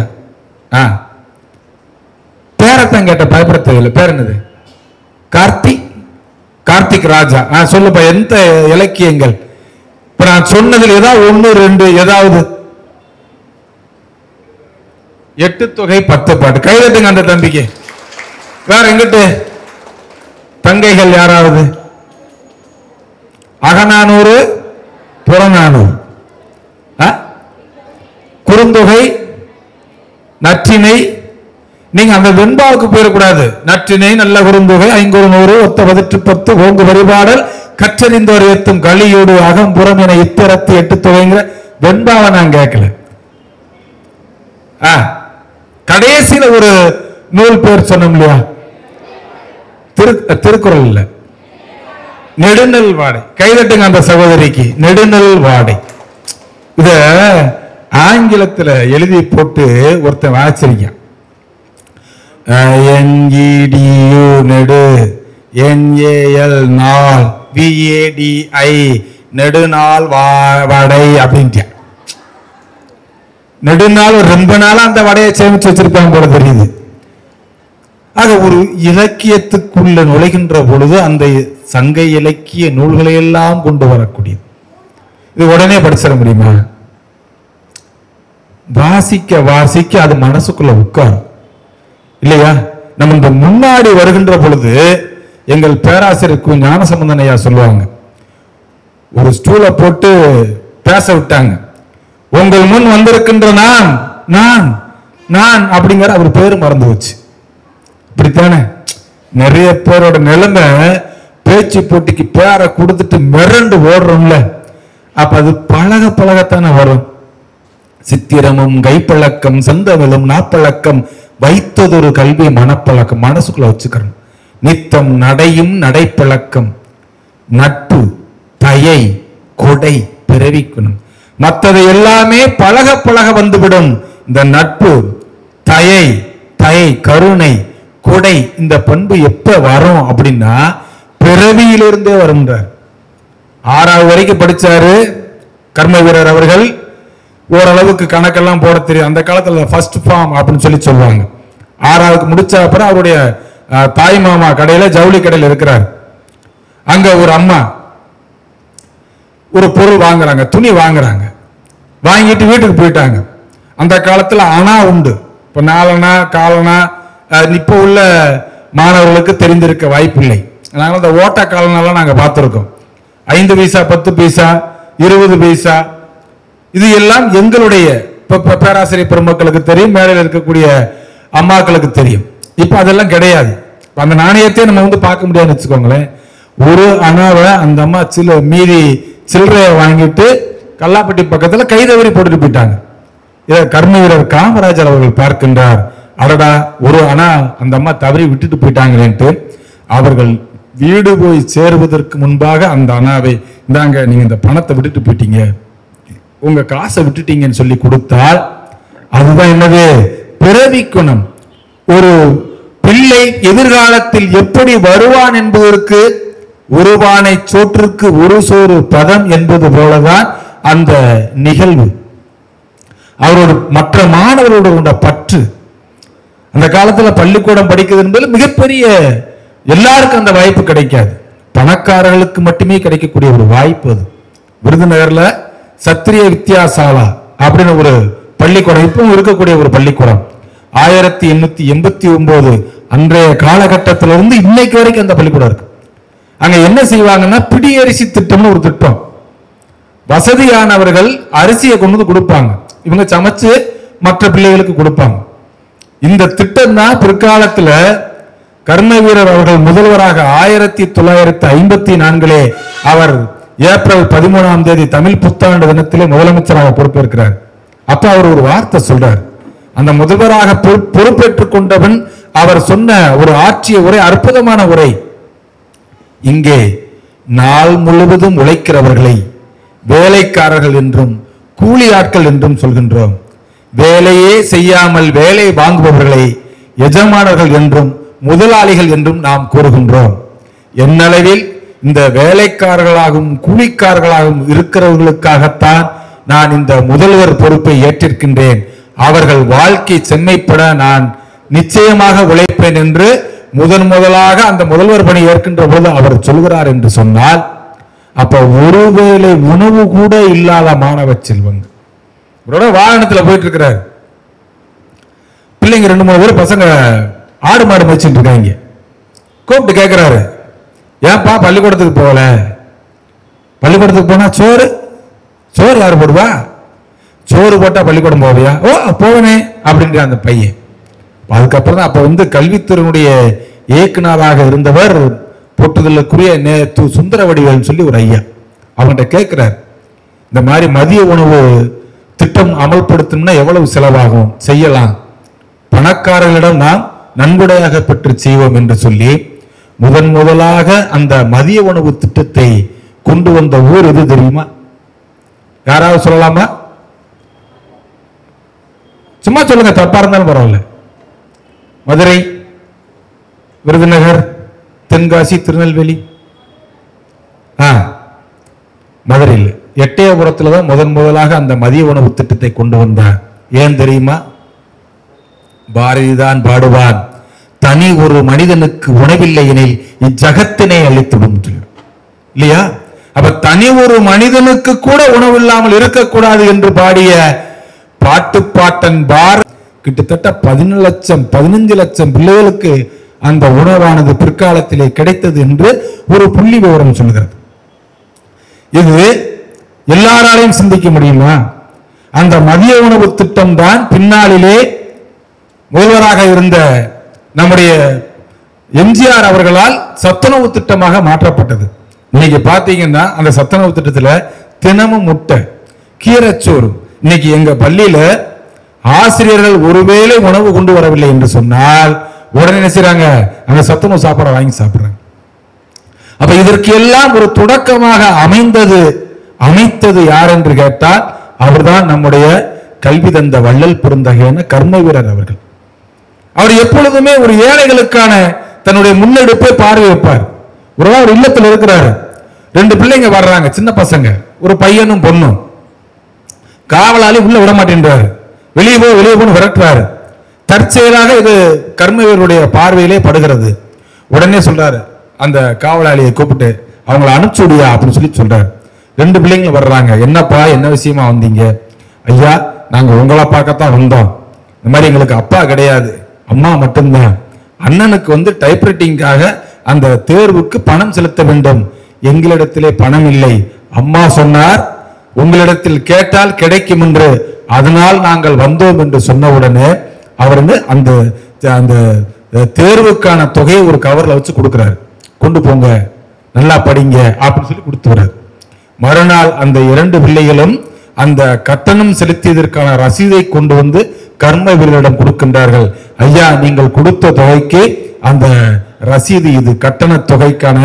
பேரத்தான் கேட்ட, பயப்பட தேவையில்லை. பேர் என்னது? கார்த்திக் ராஜா. சொல்லுப்பா, எந்த இலக்கியங்கள்? இப்ப நான் சொன்னதில் ஏதாவது 1, 2 ஏதாவது? 8 தொகை 10 பாட்டு. கைதட்டுங்க அந்த தம்பிக்கு. வேற எங்கிட்டு தங்கைகள் யாராவது? அகநானூறு, புறநானூறு, குறுந்தொகை, நற்றினை. நீங்க அந்த வெண்பாவுக்கு போயிடக்கூடாது. நற்றினை, நல்ல குறுந்தொகை, 500, ஒத்த 10, ஓங்கு வழிபாடல், கற்றறிந்தோர் ஏத்தும் களியோடு அகம்புறம் என இத்திரத்து 8 தொகைங்கிற வெண்பாவை நான் கேட்கல. கடைசியில ஒரு நூல் பேர் சொன்னோம் இல்லையா? திருக்குறள் இல்ல, நெடுநல் வாடை. கைதட்டுங்க அந்த சகோதரிக்கு. நெடுநல் வாடை. இத ஆங்கிலத்துல எழுதி போட்டு ஒருத்தன் வாசிச்சிருக்கான். நெடு NAL நாள் VADI நெடுநாள் வாடை அப்படின்ட்டு. நெடுநாள் ரொம்ப நாளா அந்த வடையை சேமிச்சு வச்சிருப்பாங்க போல தெரியுது. ஆக ஒரு இலக்கியத்துக்குள்ள நுழைகின்ற பொழுது அந்த சங்க இலக்கிய நூல்களை எல்லாம் கொண்டு வரக்கூடியது. இது உடனே படிச்சிட முடியுமா? வாசிக்க வாசிக்க அது மனசுக்குள்ள உட்காரும் இல்லையா? நம்ம இந்த முன்னாடி வருகின்ற பொழுது எங்கள் பேராசிரியர் ஞானசம்பந்தன் ஐயா சொல்லுவாங்க, ஒரு ஸ்டூல போட்டு பேச விட்டாங்க. உங்கள் முன் வந்திருக்கின்ற நான் நான் நான் அப்படிங்கிற அவர் பேரு மறந்து வச்சு. இப்படித்தானே நிறைய பேரோட நிலைமை. பேச்சு போட்டிக்கு பேரை கொடுத்துட்டு மிரண்டு ஓடுறோம்ல, அப்ப அது பழக பழகத்தானே வரும். சித்திரமும் கைப்பழக்கம் செந்தமிழும் நாப்பழக்கம் வைத்ததொரு கல்வி மனப்பழக்கம் மனசுக்குள்ள வச்சுக்கிறோம். நித்தம் நடையும் நடைப்பழக்கம் நட்பு தயை கொடை பிறவிக்கணும். மற்றது எல்லாமே பழக பழக வந்துவிடும். இந்த நட்பு தயை கருணை கொடை இந்த பண்பு எப்ப வரும் அப்படின்னா பிறவியிலிருந்தே வரும்ன்றார். 6வது வரைக்கும் படிச்சாரு கர்ம வீரர் அவர்கள். ஓரளவுக்கு கணக்கெல்லாம் போட தெரியும். அந்த காலத்துல ஃபர்ஸ்ட் ஃபார்ம் அப்படின்னு சொல்லி சொல்லுவாங்க. 6வது முடிச்ச அப்புறம் அவருடைய தாய் மாமா கடையில ஜவுளி கடையில் இருக்கிறார். அங்க ஒரு அம்மா ஒரு பொருள் வாங்குறாங்க, துணி வாங்குறாங்க. வாங்கிட்டு வீட்டுக்கு போயிட்டாங்க. அந்த காலத்துல அணா உண்டு. இப்ப 4 அணா 4 அணா இப்ப உள்ள மாணவர்களுக்கு தெரிந்திருக்க வாய்ப்பில்லை. அதனால அந்த ஓட்ட காலனாலாம் நாங்க பார்த்திருக்கோம். 5 பைசா 10 பைசா 20 பைசா இது எல்லாம் எங்களுடைய பேராசிரியர் பெருமக்களுக்கு தெரியும், மேடையில் இருக்கக்கூடிய அம்மாக்களுக்கு தெரியும். இப்ப அதெல்லாம் கிடையாது. அந்த நாணயத்தை நம்ம பார்க்க முடியாதுன்னு வச்சுக்கோங்களேன். ஒரு அணாவை அந்த அம்மா மீதி சில்லறையை வாங்கிட்டு கல்லாப்பட்டி பக்கத்துல கைதவறி போட்டுட்டு போயிட்டாங்க. இதை கர்ம வீரர் காமராஜர் அவர்கள் பார்க்கின்றார். அடடா, ஒரு அணா அந்த அம்மா தவறி விட்டுட்டு போயிட்டாங்களேன்ட்டு அவர்கள் வீடு போய் சேருவதற்கு முன்பாக அந்த அணாவை இந்தாங்க, நீங்க இந்த பணத்தை விட்டுட்டு போயிட்டீங்க, உங்க காசை விட்டுட்டீங்கன்னு சொல்லி கொடுத்தால் அதுதான் என்னது? பிறவி குணம். ஒரு பிள்ளை எதிர்காலத்தில் எப்படி வருவான் என்பதற்கு ஒருவானை சோற்றுக்கு ஒரு சோறு பதம் என்பது போலதான் அந்த நிகழ்வு. அவரோட மற்ற மாணவர்களோட பற்று. அந்த காலத்துல பள்ளிக்கூடம் படிக்கிறது என்பது மிகப்பெரிய, எல்லாருக்கும் அந்த வாய்ப்பு கிடைக்காது. பணக்காரர்களுக்கு மட்டுமே கிடைக்கக்கூடிய ஒரு வாய்ப்பு அது. விருதுநகர்ல சத்திரிய வித்யாசாலா அப்படின்னு ஒரு பள்ளிக்கூடம் இப்பவும் இருக்கக்கூடிய ஒரு பள்ளிக்கூடம். 1889 அன்றைய காலகட்டத்திலிருந்து இன்னைக்கு வரைக்கும் அந்த பள்ளிக்கூடம் இருக்கு. அங்க என்ன செய்வாங்கன்னா பிடியரிசி திட்டம்னு ஒரு திட்டம். வசதியானவர்கள் அரிசியை கொண்டு கொடுப்பாங்க, இவங்க சமைச்சு மற்ற பிள்ளைகளுக்கு கொடுப்பாங்க. இந்த திட்டம் தான் பிற்காலத்துல கர்ம வீரர் அவர்கள் முதல்வராக 1954 அவர் ஏப்ரல் 13ஆம் தேதி தமிழ் புத்தாண்டு தினத்திலே முதலமைச்சராக பொறுப்பேற்கிறார். அப்ப அவர் ஒரு வார்த்தை சொல்றார். அந்த முதல்வராக பொறுப்பேற்றுக் கொண்டவன் அவர் சொன்ன ஒரு ஆட்சிய உரை, அற்புதமான உரை. இங்கே நாள் முழுவதும் உழைக்கிறவர்களை வேலைக்காரர்கள் என்றும் கூலி ஆட்கள் என்றும் சொல்கின்றோம். வேலையே செய்யாமல் வேலை வாங்குபவர்களை எஜமானர்கள் என்றும் முதலாளிகள் என்றும் நாம் கூறுகின்றோம். என்னளவில் இந்த வேலைக்காரர்களாகவும் கூலிக்காரர்களாகவும் இருக்கிறவர்களுக்காகத்தான் நான் இந்த முதல்வர் பொறுப்பை ஏற்றிருக்கின்றேன். அவர்கள் வாழ்க்கை செம்மைப்பட நான் நிச்சயமாக உழைப்பேன் என்று முதலாக அந்த முதல்வர் பணி ஏற்கின்ற போது அவர் சொல்கிறார் என்று சொன்னால், அப்ப ஒருவேளை உணவு கூட இல்லாத மாணவ செல்வங்க வாகனத்துல போயிட்டு இருக்கிறார். பிள்ளைங்க 2-3 பேர் பசங்க ஆடு மாடு மேய்ச்சிட்டு இருக்காங்க. கூப்பிட்டு கேட்கிறாரு, ஏன்பா பள்ளிக்கூடத்துக்கு போகல? பள்ளிக்கூடத்துக்கு போனா சோறு யாரு போடுவா? சோறு போட்டா பள்ளிக்கூடம் போவியா? ஓ போவனே அப்படின்ற அந்த பையன். அதுக்கப்புறம் தான் அப்ப கல்வித்துறையினுடைய இயக்குனராக இருந்தவர் போட்டுதலுக்குரிய சுந்தரவடிவேல் சொல்லி ஒரு ஐயா, அவங்ககிட்ட கேட்கிறார், இந்த மாதிரி மதிய உணவு திட்டம் அமல்படுத்தணும்னா எவ்வளவு செலவாகும், செய்யலாம், பணக்காரர்களிடம் நாம் நன்கொடையாக பெற்று செய்வோம் என்று சொல்லி முதலாக அந்த மதிய உணவு திட்டத்தை கொண்டு வந்த ஊர் எது தெரியுமா? யாராவது சொல்லலாமா? சும்மா சொல்லுங்க, தப்பா இருந்தாலும் பரவாயில்ல. மதுரை, விருதுநகர், தென்காசி, திருநெல்வேலி. மதுரையில் எட்டயபுரத்துல தான் முதலாக அந்த மதிய உணவு திட்டத்தை கொண்டு வந்தார். ஏன் தெரியுமா? பாரதிதான் பாடுவான், தனி ஒரு மனிதனுக்கு உணவில்லை எனில் இஜகத்தினை அழித்துடும் இல்லையா? அப்ப தனி ஒரு மனிதனுக்கு கூட உணவு இல்லாமல் இருக்கக்கூடாது என்று பாடிய பாட்டுப்பாட்டன் கிட்டத்தட்ட 15 லட்சம் பிள்ளைகளுக்கு அந்த உணவானது பிற்காலத்திலே கிடைத்தது என்று ஒரு புள்ளி விவரம் சொல்கிறது. இது எல்லாராலையும் சிந்திக்க முடியுமா? அந்த மதிய உணவு திட்டம் தான் பின்னாளிலே முதல்வராக இருந்த நம்முடைய எம்ஜிஆர் அவர்களால் சத்துணவு திட்டமாக மாற்றப்பட்டது. இன்னைக்கு பாத்தீங்கன்னா அந்த சத்துணவு திட்டத்துல தினமும் முட்டை, கீரைச்சோறு, இன்னைக்கு எங்க பள்ளியில ஆசிரியர்கள் ஒருவேளை உணவு கொண்டு வரவில்லை என்று சொன்னால் உடனே என்ன செய்றாங்க, அந்த சத்துணவு சாப்பாடை வாங்கி சாப்பிடுறாங்க. அப்ப இதற்கு எல்லாம் ஒரு தொடக்கமாக அமைத்தது யார் என்று கேட்டால் அவர்தான் நம்முடைய கல்வி தந்த வள்ளல் பெருந்தகையான கர்ம வீரர் அவர்கள். அவர் எப்பொழுதுமே ஒரு ஏழைகளுக்கான தன்னுடைய முன்னெடுப்பை பார்வை வைப்பார். ஒரு இல்லத்தில் இருக்கிறாரு, 2 பிள்ளைங்க வர்றாங்க, சின்ன பசங்க, ஒரு பையனும் பொண்ணும். காவலாளி உள்ள விட மாட்டேன்றாரு, வெளியே போன்னு விரட்டுறாரு. தற்செயலாக இது கர்மவீரருடைய பார்வையிலே படுகிறது. உடனே சொல்றாரு, அந்த காவலாளியை கூப்பிட்டு அவங்களை அனுப்பிச்சுடியா அப்படின்னு சொல்லி சொல்றாரு. 2 பிள்ளைங்க வர்றாங்க. என்னப்பா, என்ன விஷயமா வந்தீங்க? ஐயா, நாங்க உங்களை பார்க்கத்தான் வந்தோம். இந்த மாதிரி எங்களுக்கு அப்பா கிடையாது, அம்மா மட்டும்தான். அண்ணனுக்கு டைப்ரைட்டிங்காக அந்த தேர்வுக்கு பணம் செலுத்த வேண்டும். எங்களிடத்திலே பணம் இல்லை. அம்மா சொன்னார் உங்களிடத்தில் கேட்டால் கிடைக்கும் என்று, அதனால் நாங்கள் வந்தோம் என்று சொன்ன உடனே அவர் அந்த அந்த தேர்வுக்கான தொகையை ஒரு கவர்ல வச்சு கொடுக்கிறாரு. கொண்டு போங்க, நல்லா படிங்க அப்படின்னு சொல்லி கொடுத்துறாரு. மறுநாள் அந்த 2 பிள்ளைகளும் அந்த கட்டணம் செலுத்தியதற்கான ரசீதை கொண்டு வந்து கர்ம வீரரிடம் கொடுக்கின்றார்கள். ஐயா, நீங்கள் கொடுத்த தொகைக்கு அந்த ரசீது இது, கட்டண தொகைக்கான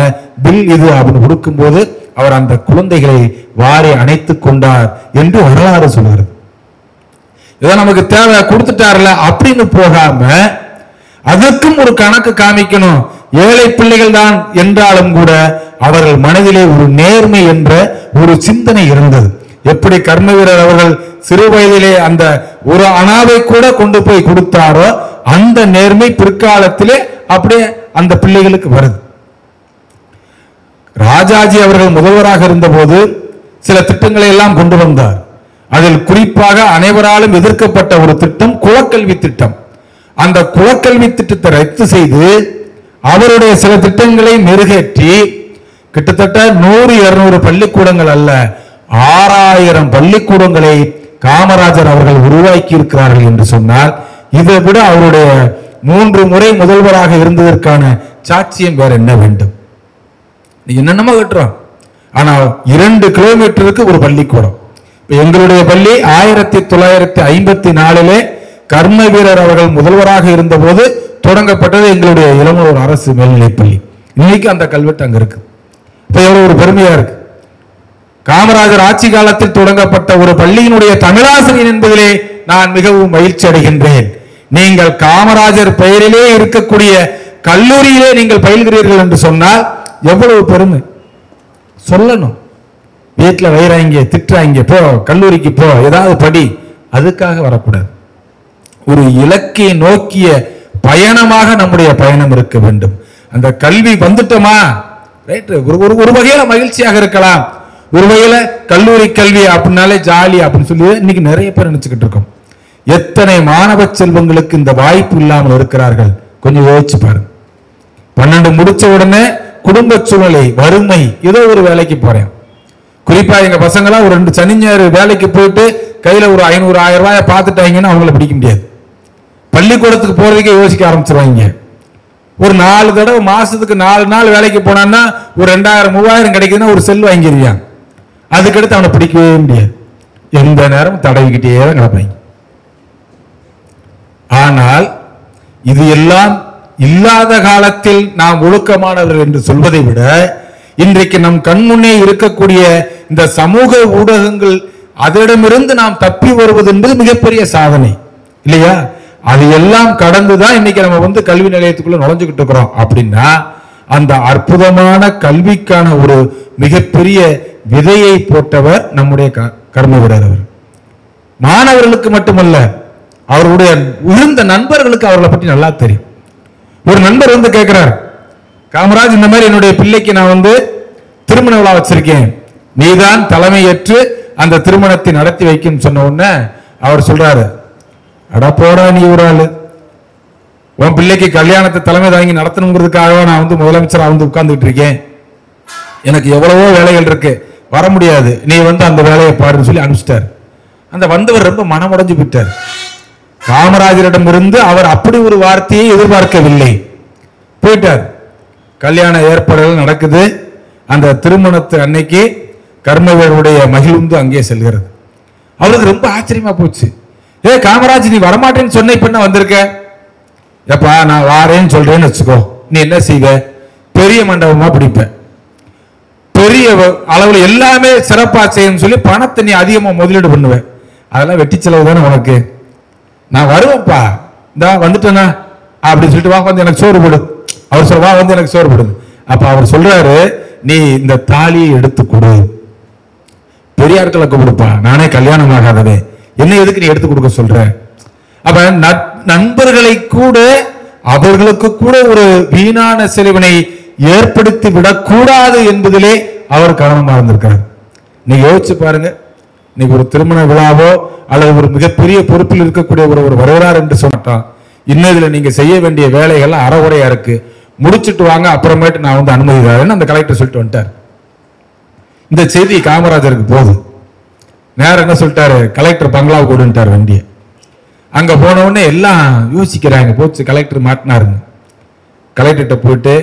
பில் இது அப்படின்னு கொடுக்கும் போது அவர் அந்த குழந்தைகளை வாரி அணைத்துக் கொண்டார் என்று வரலாறு சொல்கிறது. இதை நமக்கு தேவை, கொடுத்துட்டார்ல அப்படின்னு போகாம அதற்கும் ஒரு கணக்கு காமிக்கணும். ஏழை பிள்ளைகள் தான் என்றாலும் கூட அவர்கள் மனதிலே ஒரு நேர்மை என்ற ஒரு சிந்தனை இருந்தது. எப்படி கர்ம வீரர் அவர்கள் சிறு வயதிலே அந்த ஒரு அனாவை கூட கொண்டு போய் கொடுத்தாரோ அந்த நேர்மை பிற்காலத்திலே அப்படியே அந்த பிள்ளைகளுக்கு வருது. ராஜாஜி அவர்கள் முதல்வராக இருந்தபோது சில திட்டங்களை எல்லாம் கொண்டு வந்தார். அதில் குறிப்பாக அனைவராலும் எதிர்க்கப்பட்ட ஒரு திட்டம் குலக்கல்வி திட்டம். அந்த குலக்கல்வி திட்டத்தை ரத்து செய்து அவருடைய சில திட்டங்களை மெருகேற்றி கிட்டத்தட்ட 100-200 பள்ளிக்கூடங்கள் அல்ல, 6000 பள்ளிக்கூடங்களை காமராஜர் அவர்கள் உருவாக்கி இருக்கிறார்கள் என்று சொன்னால் இதை விட அவருடைய 3 முறை முதல்வராக இருந்ததற்கான சாட்சியம் வேற என்ன வேண்டும்? என்னென்னமோ கட்டுறோம், ஆனா 2 கிலோமீட்டருக்கு ஒரு பள்ளிக்கூடம். எங்களுடைய பள்ளி 1954 கர்ம வீரர் அவர்கள் முதல்வராக இருந்த போது தொடங்கப்பட்டது எங்களுடைய இளமலூர் அரசு மேல்நிலைப் பள்ளி. இன்னைக்கு அந்த கல்வெட்டு அங்க இருக்கு. இப்ப எவ்வளவு ஒரு பெருமையா இருக்கு. காமராஜர் ஆட்சி காலத்தில் தொடங்கப்பட்ட ஒரு பள்ளியினுடைய தமிழாசிரியர் என்பதிலே நான் மிகவும் மகிழ்ச்சி அடைகின்றேன். நீங்கள் காமராஜர் பெயரிலே இருக்கக்கூடிய கல்லூரியிலே நீங்கள் பயில்கிறீர்கள் என்று சொன்னால் எவ்வளவு பெருமை சொல்லணும். வீட்டில் வைறாங்க, திட்டுறாங்க, போ கல்லூரிக்கு போ, ஏதாவது படி, அதுக்காக வரக்கூடாது. ஒரு இலக்கை நோக்கிய பயணமாக நம்முடைய பயணம் இருக்க வேண்டும். அந்த கல்வி வந்துட்டோமா, ரைட், ஒரு வகையில மகிழ்ச்சியாக இருக்கலாம். ஒரு வகையில கல்லூரி கல்வி அப்படின்னாலே ஜாலி அப்படின்னு சொல்லி இன்னைக்கு நிறைய பேர் நினைச்சுக்கிட்டு இருக்கோம். எத்தனை மாணவ செல்வங்களுக்கு இந்த வாய்ப்பு இல்லாமல் இருக்கிறார்கள், கொஞ்சம் யோசிச்சு பாருங்க. 12 முடிச்ச உடனே குடும்ப சூழ்நிலை, வறுமை, ஏதோ ஒரு வேலைக்கு போறேன். குறிப்பா எங்க பசங்களாம் ஒரு 2 சனி ஞாயிறு வேலைக்கு போயிட்டு கையில ஒரு 500-1000 ரூபாயை பார்த்துட்டாங்கன்னா அவங்கள பிடிக்க முடியாது. பள்ளிக்கூடத்துக்கு போறதுக்கே யோசிக்க ஆரம்பிச்சிருவாங்க. ஒரு 4 தடவை மாசத்துக்கு 4 நாள் வேலைக்கு போனான்னா ஒரு 2000-3000 கிடைக்குதுன்னா ஒரு செல் வாங்கிடுவான். அதுக்கடுத்து அவனை பிடிக்கவே முடியாது. எந்த நேரம் தடவிக்கிட்டே தான் கிடப்பாங்க. ஆனால் இது எல்லாம் இல்லாத காலத்தில் நாம் ஒழுக்கமானவர்கள் என்று சொல்வதை விட இன்றைக்கு நம் கண்முன்னே இருக்கக்கூடிய இந்த சமூக ஊடகங்கள் அதனிடமிருந்து நாம் தப்பி வருவது என்பது மிகப்பெரிய சாதனை இல்லையா? அது எல்லாம் கடந்துதான் இன்னைக்கு நம்ம கல்வி நிலையத்துக்குள்ள நுழைஞ்சுக்கிட்டு இருக்கிறோம். அப்படின்னா அந்த அற்புதமான கல்விக்கான ஒரு மிகப்பெரிய விதையை போட்டவர் நம்முடைய கர்ம வீரர் அவர். மாணவர்களுக்கு மட்டுமல்ல, அவருடைய உயர்ந்த நண்பர்களுக்கு அவர்களை பற்றி நல்லா தெரியும். ஒரு நண்பர் கேட்கிறார், காமராஜ், இந்த மாதிரி என்னுடைய பிள்ளைக்கு நான் திருமண விழா வச்சிருக்கேன், நீதான் தலைமையேற்று அந்த திருமணத்தை நடத்தி வைக்கும் சொன்ன உடனே அவர் சொல்றாரு, அடா போடா, நீ ஒரு ஆளு, உன் பிள்ளைக்கு கல்யாணத்தை தலைமை தாங்கி நடத்தணுங்கிறதுக்காக நான் முதலமைச்சராக உட்கார்ந்துட்டு இருக்கேன், எனக்கு எவ்வளவோ வேலைகள் இருக்கு, வர முடியாது, நீ அந்த வேலையை பாருன்னு சொல்லி அனுப்பிச்சிட்டார். அந்த வந்தவர் ரொம்ப மனமுடைஞ்சு விட்டார். காமராஜரிடம் இருந்து அவர் அப்படி ஒரு வார்த்தையை எதிர்பார்க்கவில்லை. போயிட்டார். கல்யாண ஏற்பாடுகள் நடக்குது. அந்த திருமணத்து அன்னைக்கு கர்மவீரருடைய மகிழ்ந்து அங்கே செல்கிறது. அவருக்கு ரொம்ப ஆச்சரியமா போச்சு. காமராஜ், நீ வரமாட்டேன்னு சொன்ன, இப்ப என்ன வந்திருக்க? எப்பா நான் வாரேன்னு சொல்றேன்னு வச்சுக்கோ, நீ என்ன செய்வ? பெரிய மண்டபமா பிடிப்ப, பெரிய அளவுல எல்லாமே சிறப்பா செய்யணும்னு சொல்லி பணத்தை நீ அதிகமா முதலீடு பண்ணுவ. அதெல்லாம் வெட்டி செலவு தானே உனக்கு. நான் வருவேன்ப்பா, இந்த வந்துட்டேனா அப்படின்னு சொல்லிட்டு, வா வந்து எனக்கு சோறு போடு. அவர் சொல்ல, வா வந்து எனக்கு சோறு போடுது. அப்ப அவர் சொல்றாரு, நீ இந்த தாலியை எடுத்து கொடு. பெரியார்களை கொடுப்பா, நானே கல்யாணம் ஆகாதவே, என்ன எதுக்கு நீ எடுத்து கொடுக்க சொல்ற? அப்ப நண்பர்களை கூட, அவர்களுக்கு கூட ஒரு வீணான செலவினை ஏற்படுத்தி விடக்கூடாது என்பதிலே அவர் கவனமா இருந்திருக்கார். நீங்க யோசிச்சு பாருங்க, இன்னைக்கு ஒரு திருமண விழாவோ அல்லது ஒரு மிகப்பெரிய பொறுப்பில் இருக்கக்கூடிய ஒரு வருகிறார் என்று சொன்னான், இன்னதுல நீங்க செய்ய வேண்டிய வேலைகள் அறகுறையா இருக்கு, முடிச்சுட்டு வாங்க, அப்புறமேட்டு நான் வந்து அனுமதி தரேன்னு அந்த கலெக்டர் சொல்லிட்டு வந்துட்டார். இந்த செய்தி காமராஜருக்கு போகுது. நேரம் என்ன சொல்லிட்டாரு, கலெக்டர் பங்களாவை கொடுன்ட்டார் வண்டியை. அங்க போன உடனே எல்லாம் யோசிக்கிறாங்க, போச்சு கலெக்டர் மாட்டினாருங்க. கலெக்டர்கிட்ட போயிட்டு,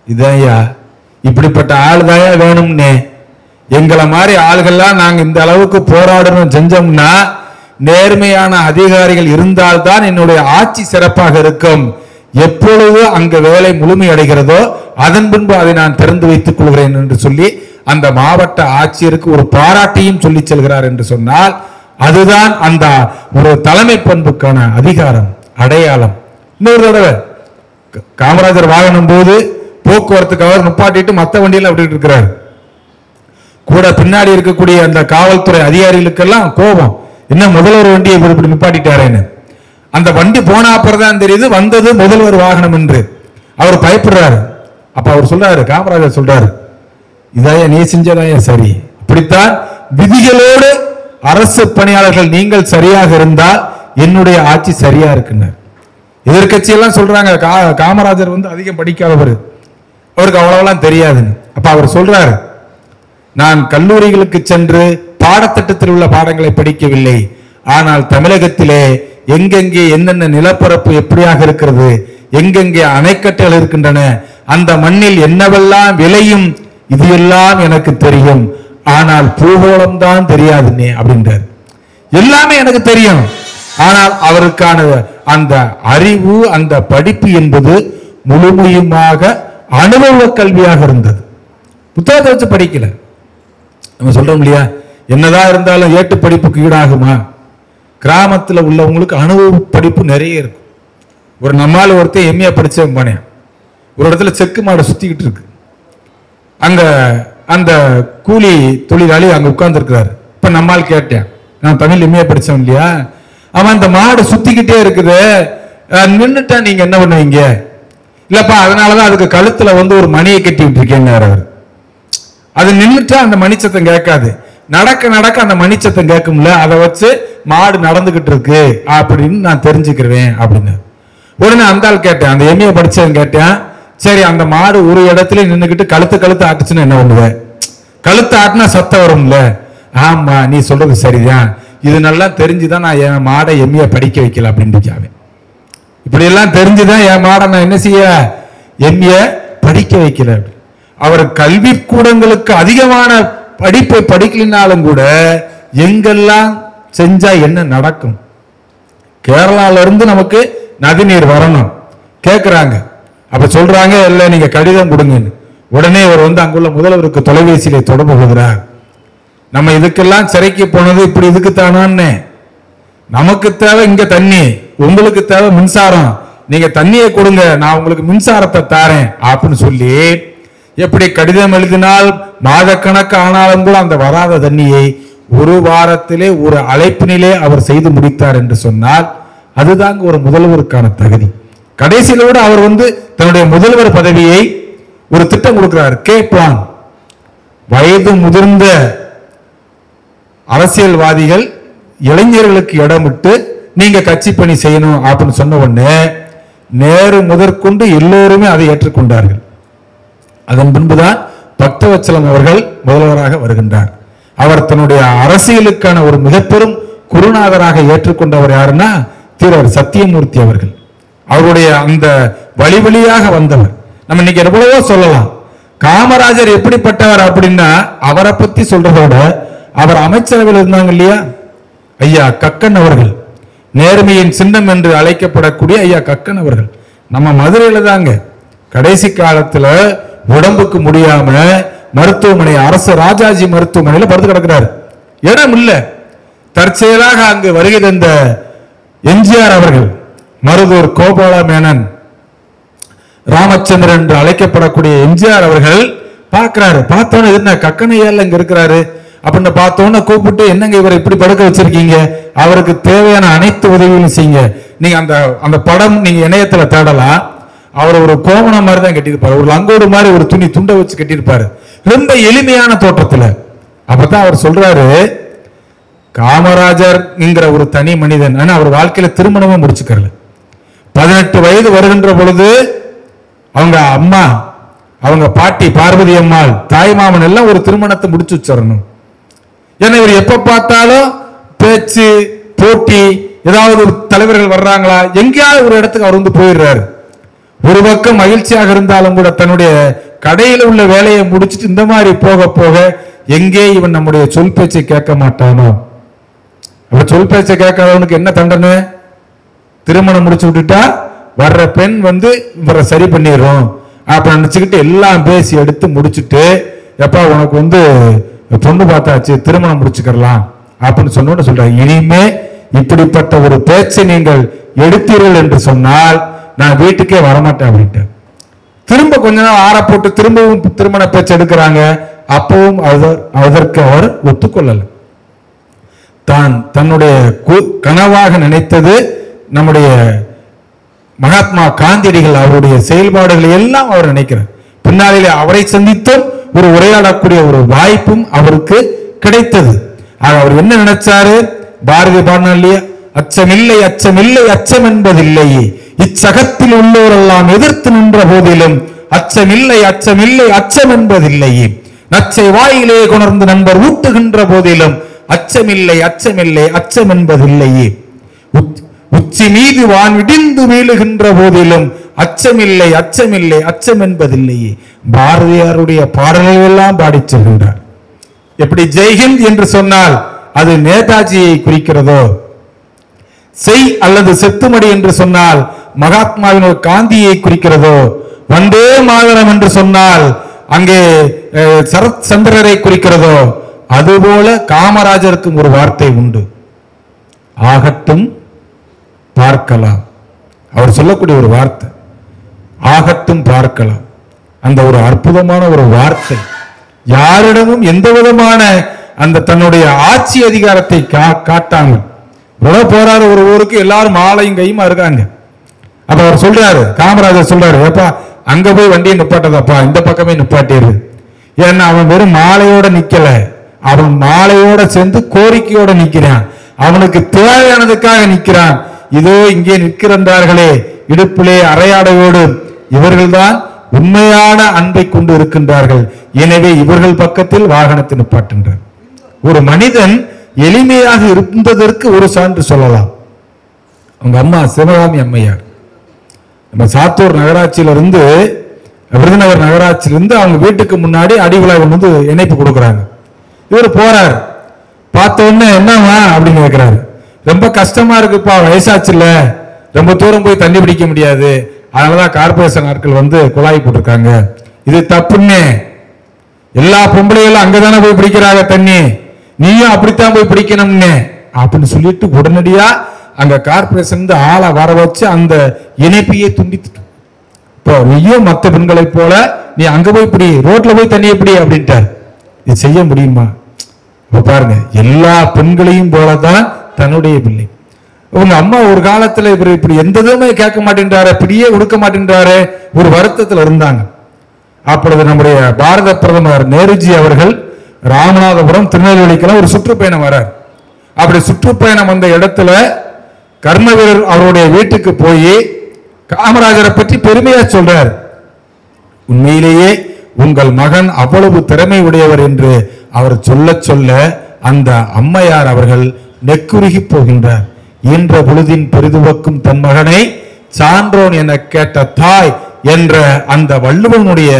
இதையா இப்படிப்பட்ட ஆள் தாயா வேணும்னே, எங்களை மாதிரி ஆள்கள்லாம் நாங்க இந்த அளவுக்கு போராடணும் செஞ்சோம்னா, நேர்மையான அதிகாரிகள் இருந்தால்தான் என்னுடைய ஆட்சி சிறப்பாக இருக்கும். எப்பொழுது அங்க வேலை முழுமை அடைகிறதோ அதன் பின்பு அதை நான் திறந்து வைத்துக் கொள்கிறேன் என்று சொல்லி அந்த மாவட்ட ஆட்சியருக்கு ஒரு பாராட்டியும் சொல்லி செல்கிறார் என்று சொன்னால், அதுதான் அந்த ஒரு தலைமை பண்புக்கான அதிகாரம், அடையாளம். இன்னொரு தடவை காமராஜர் வாகனம் போது போக்குவரத்துக்கு அவர் நிப்பாட்டிட்டு மற்ற வண்டியில விட்டுட்டு இருக்கிறார். கூட பின்னாடி இருக்கக்கூடிய அந்த காவல்துறை அதிகாரிகளுக்கெல்லாம் கோபம், என்ன முதல்வர் வண்டியை இப்படி நிப்பாட்டிட்டாரேன்னு. அந்த வண்டி போனா அப்புறம் தான் தெரியுது வந்தது முதல்வர் வாகனம் என்று. அவர் பயப்படுறாரு. அப்ப அவர் சொல்றாரு, காமராஜர் சொல்றாரு, இதாய நீ செஞ்சதாய சரி, இப்படித்தான் விதிகளோடு அரசு பணியாளர்கள் நீங்கள் சரியாக இருந்தால் என்னுடைய ஆட்சி சரியா இருக்குன்னு. எதிர்கட்சி எல்லாம் சொல்றாங்க காமராஜர் வந்து அதிகம் படிக்காதவர், அவருக்கு அவ்வளவெல்லாம் தெரியாதுன்னு. அப்ப அவர் சொல்றாரு, நான் கல்லூரிகளுக்கு சென்று பாடத்திட்டத்தில் உள்ள பாடங்களை படிக்கவில்லை, ஆனால் தமிழகத்திலே எங்கெங்கே என்னென்ன நிலப்பரப்பு எப்படியாக இருக்கிறது, எங்கெங்கே அணைக்கட்டுகள் இருக்கின்றன, அந்த மண்ணில் என்னவெல்லாம் விளையும், இது எல்லாம் எனக்கு தெரியும், ஆனால் பூகோளம் தான் தெரியாதுன்னே அப்படின்றார். எல்லாமே எனக்கு தெரியும், ஆனால் அவருக்கான அந்த அறிவு, அந்த படிப்பு என்பது முழுமையுமாக அனுபவ கல்வியாக இருந்தது. புத்தகத்தை வச்சு படிக்கல. நம்ம சொல்றோம் இல்லையா, என்னதான் இருந்தாலும் ஏட்டு படிப்புக்கு ஈடாகுமா? கிராமத்தில் உள்ளவங்களுக்கு அனுபவ படிப்பு நிறைய இருக்கும். ஒரு நம்மால் ஒருத்தர் எம்ஏ படிச்சவன் போனேன், ஒரு இடத்துல செக்கு மாடை சுத்திக்கிட்டு இருக்கு. அங்க அந்த கூலி தொழிலாளி அங்க உட்கார்ந்து இருக்கிறாரு. இப்ப நம்மால் கேட்டேன், நான் தமிழ் எம்ஏ படிச்சவன் இல்லையா, அவன் அந்த மாடு சுத்திக்கிட்டே இருக்குது, நின்றுட்டா நீங்க என்ன பண்ணுவீங்க? இல்லப்பா அதனாலதான் அதுக்கு கழுத்துல வந்து ஒரு மணியை கட்டிட்டு இருக்கேன். அவர் அது நின்றுட்டா அந்த மணிச்சத்தம் கேட்காது, நடக்க நடக்க அந்த மணிச்சத்தம் கேட்கும்ல, அதை வச்சு மாடு நடந்துகிட்டு இருக்கு அப்படின்னு நான் தெரிஞ்சுக்கிறேன் அப்படின்னு. உடனே அந்த ஆள் கேட்டேன், அந்த எம்ஏ படிச்சவன் கேட்டேன், சரி அந்த மாடு ஒரு இடத்துல நின்றுகிட்டு கழுத்து ஆட்டுச்சுன்னு என்ன பண்ணுவேன்? கழுத்து ஆட்டினா சத்தம் வரும்ல. ஆமா நீ சொல்றது சரிதான், இது நல்லா தெரிஞ்சுதான் நான் என் மாடை எம்ஏ படிக்க வைக்கல அப்படின்னு. இப்படி எல்லாம் தெரிஞ்சுதான் என் மாடை நான் என்ன செய்ய எம்ஏ படிக்க வைக்கல. அவர் கல்வி கூடங்களுக்கு அதிகமான படிப்பை படிக்கலினாலும் கூட எங்கெல்லாம் செஞ்சா என்ன நடக்கும்? கேரளால இருந்து நமக்கு நதிநீர் வரணும் கேட்கிறாங்க. அப்ப சொல்றாங்க, இல்ல நீங்க கடிதம் கொடுங்கன்னு. உடனே அவர் வந்து அங்குள்ள முதல்வருக்கு தொலைபேசியிலே தொடர்பு கொள்கிறார். நம்ம இதுக்கெல்லாம் சிறைக்கு போனது இப்படி இதுக்குத்தானே, நமக்கு தேவை இங்க தண்ணி, உங்களுக்கு தேவை மின்சாரம், நீங்க தண்ணியை கொடுங்க, நான் உங்களுக்கு மின்சாரத்தை தாரேன் அப்படின்னு சொல்லி எப்படி கடிதம் எழுதினால் மாதக்கணக்கு ஆனாலும் கூட அந்த வராத தண்ணியை ஒரு வாரத்திலே ஒரு அழைப்பினிலே அவர் செய்து முடித்தார் என்று சொன்னால் அதுதாங்க ஒரு முதல்வருக்கான தகுதி. கடைசியில கூட அவர் வந்து தன்னுடைய முதல்வர் பதவியை ஒரு திட்டம் கொடுக்கிறார், கே பிளான். வயது முதிர்ந்த அரசியல்வாதிகள் இளைஞர்களுக்கு இடமிட்டு நீங்க கட்சி பணி செய்யணும் அப்படின்னு சொன்ன உடனே நேரு முதற்கொண்டு எல்லோருமே அதை ஏற்றுக்கொண்டார்கள். அதன் பின்புதான் பக்தவச்சலம் அவர்கள் முதல்வராக வருகின்றார். அவர் தன்னுடைய அரசியலுக்கான ஒரு மிகப்பெரும் குருநாதராக ஏற்றுக்கொண்டவர் யாருன்னா தீரர் சத்தியமூர்த்தி அவர்கள். அவருடைய அந்த வழி வழியாக வந்தவர். நம்ம இன்னைக்கு எவ்வளவோ சொல்லலாம். காமராஜர் எப்படிப்பட்டவர் அப்படின்னா அவரை பத்தி சொல்றதோட அவர் அமைச்சரவையில் இருந்தாங்க இல்லையா, ஐயா கக்கன் அவர்கள், நேர்மையின் சின்னம் என்று அழைக்கப்படக்கூடிய ஐயா கக்கன் அவர்கள் நம்ம மதுரையில தாங்க கடைசி காலத்துல உடம்புக்கு முடியாம மருத்துவமனை, அரசு ராஜாஜி மருத்துவமனையில படுத்து கிடக்கிறார். இடம் இல்ல. தற்செயலாக அங்கு வருகை தந்த எம்ஜிஆர் அவர்கள், மருதூர் கோபால மேனன், ராமச்சந்திரன் என்று அழைக்கப்படக்கூடிய எம்ஜிஆர் அவர்கள் பார்க்கிறாரு. பார்த்தோன்னு என்ன கக்கனையால இங்க இருக்கிறாரு அப்படின்னு பார்த்தோன்னு கூப்பிட்டு, என்னங்க இவரை இப்படி படுக்க வச்சிருக்கீங்க, அவருக்கு தேவையான அனைத்து உதவிகளும் செய்யுங்க. நீங்க அந்த அந்த படம் நீங்க இணையத்துல தேடலாம். அவர் ஒரு கோமணம் மாதிரி தான் கட்டியிருப்பாரு, ஒரு லங்கோடு மாதிரி ஒரு துண்டை வச்சு கட்டியிருப்பாரு, ரொம்ப எளிமையான தோற்றத்துல. அப்பதான் அவர் சொல்றாரு, காமராஜர் என்கிற ஒரு தனி மனிதன், ஆனா அவர் வாழ்க்கையில திருமணமும் முடிச்சுக்கல. 18 வயது வருகின்ற பொழுது அவங்க அம்மா, அவங்க பாட்டி பார்வதி அம்மாள், தாய்மாமன் எல்லாம் ஒரு திருமணத்தை முடிச்சு வச்சிடணும். ஏன்னா இவர் எப்ப பார்த்தாலும் பேச்சு போட்டி, ஏதாவது தலைவர்கள் வர்றாங்களா, எங்கேயாவது ஒரு இடத்துக்கு அவர் வந்து போயிடுறாரு. ஒரு பக்கம் மகிழ்ச்சியாக இருந்தாலும் கூட தன்னுடைய கடையில் உள்ள வேலையை முடிச்சுட்டு இந்த மாதிரி போக போக எங்கே இவன் நம்முடைய சொல் பேச்சை கேட்க மாட்டானோ. சொல் பேச்சை கேட்காதவனுக்கு என்ன தண்டனை? திருமணம் முடிச்சு விட்டுட்டா வர்ற பெண் வந்து இவரை சரி பண்ணிடுறோம் அப்ப நினைச்சுக்கிட்டு எல்லாம் பேசி எடுத்து முடிச்சுட்டு, எப்பா உனக்கு வந்து பொண்ணு பார்த்தாச்சு, திருமணம் முடிச்சுக்கலாம் அப்படின்னு சொன்னோன்னு சொல்றாங்க. இனிமே இப்படிப்பட்ட ஒரு பேச்சை நீங்கள் எடுத்தீர்கள் என்று சொன்னால் நான் வீட்டுக்கே வரமாட்டேன் அப்படின்ட்டு. திரும்ப கொஞ்ச நாள் ஆற போட்டு திரும்பவும் திருமண பேச்சு எடுக்கிறாங்க. அப்பவும் அதற்கு அவர் ஒத்துக்கொள்ளல. தான் தன்னுடைய கனவாக நினைத்தது நம்முடைய மகாத்மா காந்தியடிகள், அவருடைய செயல்பாடுகளை எல்லாம் அவர் நினைக்கிறார். பின்னாளிலே அவரை சந்தித்தும் ஒரு உரையாடக்கூடிய ஒரு வாய்ப்பும் அவருக்கு கிடைத்தது. அவர் என்ன நினைச்சாரு? பாரதி பாடினா இல்லையா, அச்சமில்லை அச்சமில்லை அச்சம் என்பதில்லையே, இச்சகத்தில் உள்ளோரெல்லாம் எதிர்த்து நின்ற போதிலும் அச்சமில்லை அச்சமில்லை அச்சம் என்பதில்லையே, நச்சை வாயிலே கொணர்ந்து நண்பர் ஊட்டுகின்ற போதிலும் அச்சமில்லை அச்சமில்லை அச்சம் என்பதில்லையே, உச்சி மீது வான் இடிந்து வீழுகின்ற போதிலும் அச்சமில்லை அச்சமில்லை அச்சம் என்பதில்லையே. பாரதியாருடைய பாடல்கள் எல்லாம் பாடிச் செல்கின்றார். எப்படி ஜெய்ஹிந்த் என்று சொன்னால் அது நேதாஜியை குறிக்கிறதோ, செய் அல்லது செத்துமடி என்று சொன்னால் மகாத்மாவின் காந்தியை குறிக்கிறதோ, வந்தே மாதரம் என்று சொன்னால் அங்கே சரத் சந்திரரை குறிக்கிறதோ, அதுபோல காமராஜருக்கும் ஒரு வார்த்தை உண்டு, ஆகட்டும் பார்க்கலாம். அவர் சொல்லக்கூடிய ஒரு வார்த்தை ஆகட்டும் பார்க்கலாம். அந்த ஒரு அற்புதமான ஒரு வார்த்தை, யாரிடமும் எந்த விதமான அந்த தன்னுடைய ஆட்சி அதிகாரத்தை காட்டாமல் போறாரு. ஒரு ஊருக்கு எல்லாரும் மாலையும் கையுமா இருக்காங்க. அப்ப அவர் சொல்றாரு, காமராஜர் சொல்றாரு, ஏப்பா அங்க போய் வண்டியை நிப்பாட்டதாப்பா, இந்த பக்கமே நிப்பாட்டிரு. ஏன்னா அவன் வெறும் மாலையோட நிக்கல, அவன் மாலையோட சேர்ந்து கோரிக்கையோட நிக்கிறான், அவனுக்கு தேவையானதுக்காக நிக்கிறான். இதோ இங்கே நிற்கின்றார்களே இடுப்பிலே அரையாடையோடு, இவர்கள்தான் உண்மையான அன்பை கொண்டு இருக்கின்றார்கள். எனவே இவர்கள் பக்கத்தில் வாகனத்தை நிப்பாட்டுகின்றார். ஒரு மனிதன் எளிமையாக இருந்ததற்கு ஒரு சான்று சொல்லலாம். அவங்க அம்மா சிவகாமி அம்மையார் நம்ம சாத்தூர் நகராட்சியிலிருந்து, விருதுநகர் நகராட்சியிலிருந்து அவங்க வீட்டுக்கு முன்னாடி அடிவிழா வந்து இணைப்பு கொடுக்குறாங்க. இவர் போறார், பார்த்த உடனே என்னவா அப்படின்னு கேட்கிறாரு. ரொம்ப கஷ்டமா இருக்குப்பா, வயசாச்சு இல்ல, ரொம்ப தூரம் போய் தண்ணி பிடிக்க முடியாது, அதனாலதான் கார்பரேஷன் ஆட்கள் வந்து குழாய் போட்டிருக்காங்க. இது தப்புன்னு, எல்லா பொம்பளைகளும் அங்கதானே போய் பிடிக்கிறாங்க தண்ணி, நீயும் அப்படித்தான் போய் பிடிக்கணும்னு அப்படின்னு சொல்லிட்டு உடனடியா அங்க கார்பரேஷன் ஆளை வர வச்சு அந்த இணைப்பையே துண்டித்து, இப்போ நீயும் மற்ற பெண்களை போல நீ அங்க போய் பிடி, ரோட்ல போய் தண்ணியை பிடி அப்படின்ட்டார். இது செய்ய முடியுமா? இப்ப பாருங்க, எல்லா பெண்களையும் போலதான் தன்னுடைய பிள்ளை. உங்க அம்மா ஒரு காலத்துல இவர் இப்படி எந்த இதுவுமே கேட்க மாட்டேன்றாரு, பிடியே கொடுக்க மாட்டேன்றாரு, ஒரு வருத்தத்தில் இருந்தாங்க. அப்பொழுது நம்முடைய பாரத பிரதமர் நேருஜி அவர்கள் ராமநாதபுரம் திருநெல்வேலிக்கெல்லாம் ஒரு சுற்றுப்பயணம் வரார். அப்படி சுற்றுப்பயணம் வந்த இடத்துல கர்மவீரர் அவருடைய வீட்டுக்கு போய் காமராஜரை பற்றி பெருமையா சொல்றார். உண்மையிலேயே உங்கள் மகன் அவ்வளவு திறமை உடையவர் என்று அவர் சொல்ல சொல்ல அந்த அம்மையார் அவர்கள் நெக்குருகி போகின்றார். ஈன்ற பொழுதின் பெரிதுவக்கும் தன் மகனை சான்றோன் என கேட்ட தாய் என்ற அந்த வள்ளுவனுடைய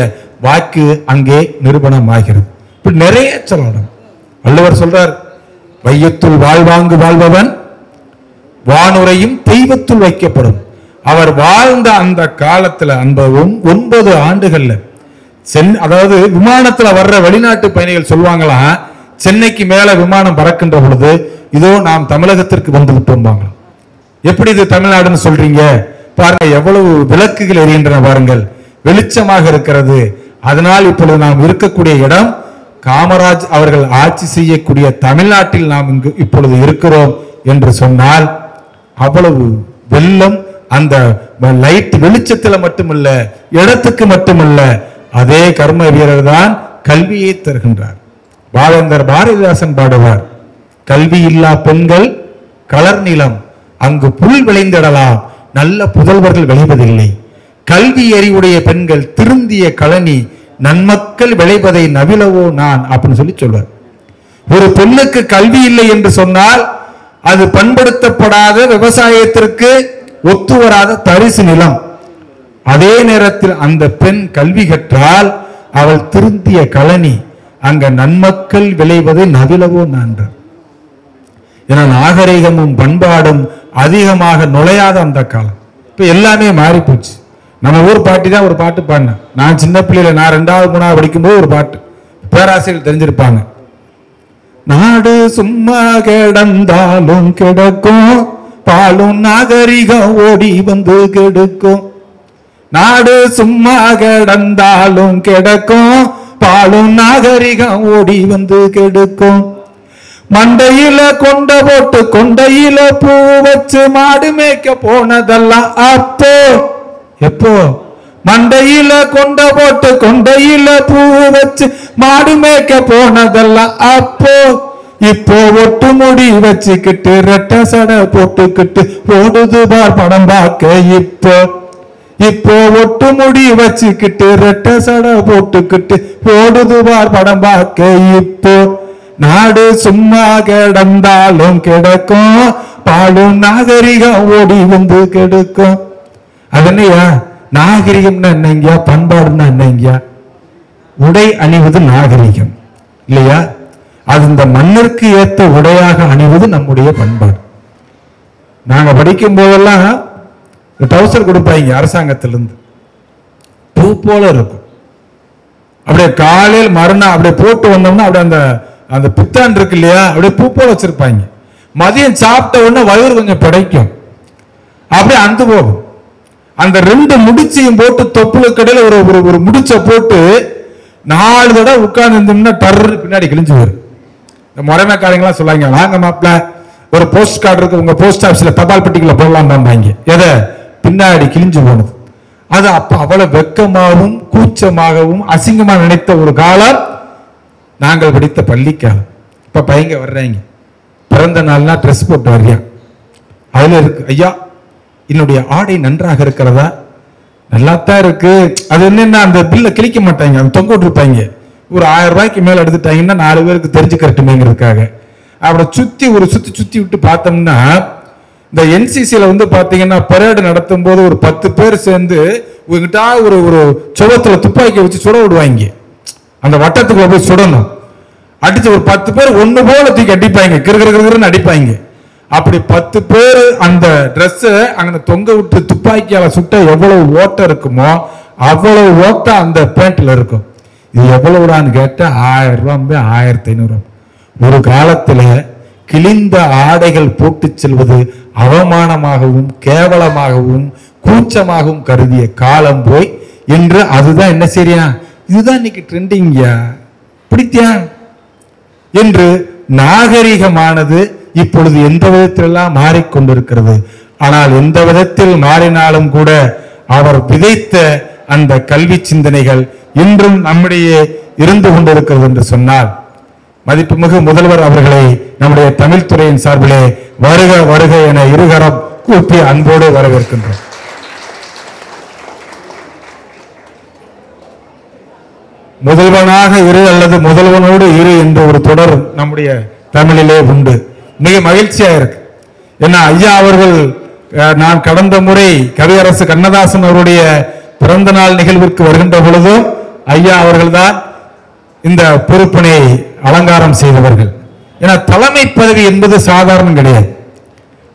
வாக்கு அங்கே நிரூபணமாகிறது. இப்படி நிறைய சொல்லணும். வள்ளுவர் சொல்றார், வையத்துள் வாழ்வாங்கு வாழ்பவன் வானுரையும் தெய்வத்துள் வைக்கப்படும். அவர் வாழ்ந்த அந்த காலத்துல அன்பவும் 9 ஆண்டுகள்ல அதாவது விமானத்துல வர்ற வெளிநாட்டு பயணிகள் சொல்லுவாங்களாம், சென்னைக்கு மேல விமானம் பறக்கின்ற பொழுது இதோ நாம் தமிழகத்திற்கு வந்து விட்டோம்பாங்க. எப்படி இது தமிழ்நாடுன்னு சொல்றீங்க பாருங்க, எவ்வளவு விளக்குகள் எரிகின்றன பாருங்கள், வெளிச்சமாக இருக்கிறது. அதனால் இப்பொழுது நாம் இருக்கக்கூடிய இடம் காமராஜ் அவர்கள் ஆட்சி செய்யக்கூடிய தமிழ்நாட்டில் நாம் இங்கு இப்பொழுது இருக்கிறோம் என்று சொன்னால் அவ்வளவு வெள்ளம் அந்த லைட் வெளிச்சத்துல மட்டுமல்ல, இடத்துக்கு மட்டுமல்ல, அதே கர்ம வீரர் தான் கல்வியை தருகின்றார். பாவேந்தர் பாரதிதாசன் பாடுவார், கல்வி இல்லா பெண்கள் கலர் நிலம், அங்கு புல் விளைந்திடலாம், நல்ல புதல்வர்கள் விளைவதில்லை. கல்வி அறிவுடைய பெண்கள் திருந்திய கழனி, நன்மக்கள் விளைவதை நவிலவோ நான் அப்படின்னு சொல்லி சொல்வார். ஒரு பெண்ணுக்கு கல்வி இல்லை என்று சொன்னால் அது பண்படுத்தப்படாத விவசாயத்திற்கு ஒத்து வராத தரிசு நிலம். அதே நேரத்தில் அந்த பெண் கல்வி கற்றால் அவள் திருந்திய கழனி, அங்க நன்மக்கள் விளைவது நவிலவோ நான்றார். ஏன்னா நாகரிகமும் பண்பாடும் அதிகமாக நுழையாத அந்த காலம். இப்ப எல்லாமே மாறி போச்சு. நம்ம ஊர் பாட்டி தான் ஒரு பாட்டு பாடினேன் நான் சின்ன பிள்ளையில, நான் 2வது 3வது படிக்கும்போது ஒரு பாட்டு, பேராசிரியர் தெரிஞ்சிருப்பாங்க. நாடு சும்மா கிடந்தாலும் கிடக்கும், பாலும் நாகரிகம் ஓடி வந்து கெடுக்கும். நாடு சும்மா கிடந்தாலும் கிடக்கும், பாலும் நாகரிகம் ஓடி வந்து கெடுக்கும். மண்டையில கொண்ட போட்டு கொண்டையில பூ வச்சு மாடு மேய்க்க போனதெல்லாம் அப்போ எப்போ? மண்டையில கொண்ட போட்டு கொண்டையில பூ வச்சு மாடு மேய்க்க போனதெல்லாம் அப்போ. இப்போ ஒட்டு முடி வச்சுக்கிட்டு ரெட்ட சடை போட்டுக்கிட்டு ஓடுது பார் படம் பார்க்க. இப்போ ஒட்டு முடி வச்சுக்கிட்டு ரெட்ட சடை போட்டுக்கிட்டு ஓடுது பார் படம் பார்க்க. இப்போ நாடு சும்மா கிடந்தாலும் கிடக்கும், பாலும் நாகரிகம் ஓடி வந்து கெடுக்கும். அதனையா நாகரிகம்னா என்னங்கயா, பண்பாடுன்னா என்னங்கயா? உடை அணிவது நாகரிகம் இல்லையா? அது இந்த மண்ணிற்கு ஏற்ற உடையாக அணிவது நம்முடைய பண்பாடு. நாங்க படிக்கும் போதெல்லாம் டவுசர் கொடுப்பாங்க அரசாங்கத்திலிருந்து, பூ போல இருக்கும். அப்படியே காலையில் மறுநாள் அப்படியே போட்டு வந்தோம்னா அப்படியே அந்த அந்த புத்தான் இருக்கு இல்லையா, அப்படியே பூ போல வச்சிருப்பாங்க. மதியம் சாப்பிட்ட உடனே வயிறு கொஞ்சம் பிடைக்கும், அப்படியே அந்து போகும். அந்த 2 முடிச்சையும் போட்டு தொப்புளு கடையில் ஒரு முடிச்ச போட்டு 4 தடவை உட்கார்ந்து இருந்தோம்னா டர்ரு பின்னாடி கிழிஞ்சு வரும். இந்த முறைமைக்காரங்களாம் சொல்லாங்க, வாங்க மாப்பிள்ள ஒரு போஸ்ட் கார்டு இருக்கு, உங்க போஸ்ட் ஆஃபீஸ்ல தபால் பெட்டிக்குள்ள போடலாம் பாம்பாங்க. எதை? பின்னாடி கிழிஞ்சு போனது. அது அப்ப அவ்வளவு வெக்கமாகவும் கூச்சமாகவும் அசிங்கமா நினைத்த ஒரு காலம் நாங்கள் படித்த பள்ளிக்காலம். இப்ப பையங்க வர்றாங்க, பிறந்த நாள்னா ட்ரெஸ் போட்டு வர்றியா, அதுல இருக்கு ஐயா என்னுடைய ஆடை நன்றாக இருக்கிறதா? நல்லாத்தான் இருக்கு. அது என்னன்னா அந்த பில்ல கிழிக்க மாட்டாங்க, அது தொங்க விட்டுருப்பாங்க. ஒரு 1000 ரூபாய்க்கு மேல எடுத்துட்டாங்கன்னா 4 பேருக்கு தெரிஞ்சுக்கட்டுமேங்கிறதுக்காக அப்படி சுத்தி ஒரு சுத்தி விட்டு பார்த்தோம்னா, இந்த என்சிசியில வந்து பாத்தீங்கன்னா பரேடு நடத்தும் போது ஒரு 10 பேர் சேர்ந்து உங்ககிட்ட ஒரு சுவத்துல துப்பாக்கி வச்சு சுட விடுவாங்க. அந்த வட்டத்துக்குள்ள போய் சுடணும். அடிச்சு ஒரு 10 பேர் ஒண்ணு போல தூக்கி அடிப்பாங்க, கிருகிருன்னு அடிப்பாங்க. அப்படி 10 பேர் அந்த ட்ரெஸ் அங்க தொங்க விட்டு துப்பாக்கியால சுட்ட எவ்வளவு ஓட்டம் இருக்குமோ அவ்வளவு ஓட்டம் அந்த பேண்ட்ல இருக்கும். இது எவ்வளவுடான்னு கேட்ட 1000 ரூபாய் 1500. ஒரு காலத்துல கிழிந்த ஆடைகள் போட்டு செல்வது அவமானமாகவும் கேவலமாகவும் கூச்சமாகவும் கருதிய காலம் போய் இன்று அதுதான் என்ன சரியா, இதுதான் இன்னைக்கு ட்ரெண்டிங்கா, பிடித்தியா என்று நாகரிகமானது இப்பொழுது எந்த விதத்திலெல்லாம் மாறிக்கொண்டிருக்கிறது. ஆனால் எந்த விதத்தில் மாறினாலும் கூட அவர் விதைத்த அந்த கல்வி சிந்தனைகள் இன்றும் நம்மிடையே இருந்து கொண்டிருக்கிறது என்று சொன்னால், மதிப்புமிகு முதல்வர் அவர்களை நம்முடைய தமிழ் துறையின் சார்பிலே வருக வருக என இருகரம் கூப்பி அன்போடு வரவேற்கின்றோம். முதல்வனாக இரு அல்லது முதல்வனோடு இரு என்ற ஒரு தொடர் நம்முடைய தமிழிலே உண்டு. மிக மகிழ்ச்சியா இருக்கு. ஏன்னா ஐயா அவர்கள், நான் கடந்த முறை கவியரசு கண்ணதாசன் அவருடைய பிறந்த நாள் நிகழ்விற்கு வருகின்ற பொழுதும் ஐயா அவர்கள் தான் இந்த பொறுப்பினை அலங்காரம் செய்தவர்கள். ஏன்னா தலைமை பதவி என்பது சாதாரணம் கிடையாது.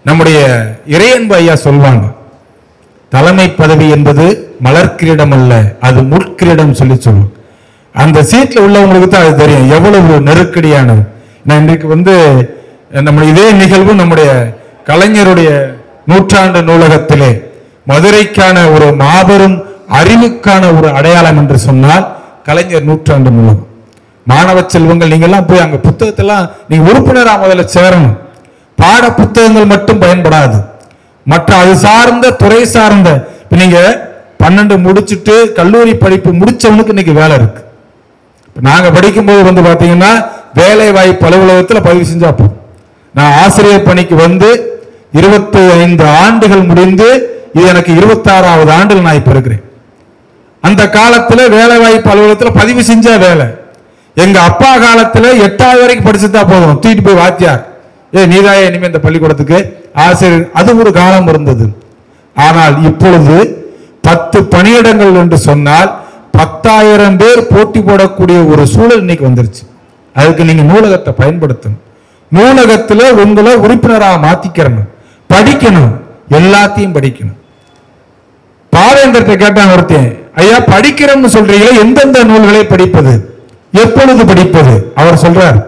நம்முடைய இறையன்பு ஐயா சொல்வாங்க, தலைமை பதவி என்பது மலர் கிரீடம் அல்ல, அது முட்கிரீடம் சொல்லுவோம். அந்த சீட்ல உள்ளவங்களுக்கு தான் அது தெரியும் எவ்வளவு நெருக்கடியானது. நான் இன்றைக்கு நம்முடைய இதே நிகழ்வு நம்முடைய கலைஞருடைய நூற்றாண்டு நூலகத்திலே மதுரைக்கான ஒரு மாபெரும் அறிவுக்கான ஒரு அடையாளம் என்று சொன்னால் கலைஞர் நூற்றாண்டு நூலகம். மாணவ செல்வங்கள் நீங்க எல்லாம் போய் அங்க புத்தகத்தெல்லாம் நீங்க உறுப்பினரா முதல்ல சேரணும். பாட புத்தகங்கள் மட்டும் பயன்படாது, மற்ற அது சார்ந்த துறை சார்ந்த நீங்க 12 முடிச்சுட்டு கல்லூரி படிப்பு முடிச்சவனுக்கு இன்னைக்கு வேலை இருக்கு. நாங்க படிக்கும்போது பாத்தீங்கன்னா வேலை வாய்ப்பு அலுவலகத்தில் பதிவு செஞ்சா போதும். நான் ஆசிரியர் பணிக்கு 25 ஆண்டுகள் முடிந்து இது எனக்கு 26வது ஆண்டில் நான் இப்ப இருக்கிறேன். அந்த காலத்துல வேலை வாய்ப்பு அலுவலகத்தில் பதிவு செஞ்சா வேலை. எங்க அப்பா காலத்துல 8வது வரைக்கும் படிச்சுட்டா போதும், தூக்கிட்டு போய் வாத்தியார், நீதாய இனிமே இந்த பள்ளிக்கூடத்துக்கு ஆசிரியர், அது ஒரு காலம் இருந்தது. ஆனால் இப்பொழுது 10 பணியிடங்கள் என்று சொன்னால் 10,000 பேர் போட்டி போடக்கூடிய ஒரு சூழல் இன்னைக்கு வந்துருச்சு. அதுக்கு நீங்க நூலகத்தை பயன்படுத்தணும். நூலகத்துல உங்களை உறுப்பினராக மாத்திக்கிறணும், படிக்கணும், எல்லாத்தையும் படிக்கணும். பாவேந்தர்கிட்ட கேட்டான் ஒருத்தன், ஐயா படிக்கிறோம்னு சொல்றீங்களா, எந்தெந்த நூல்களை படிப்பது, எப்பொழுது படிப்பது? அவர் சொல்றார்,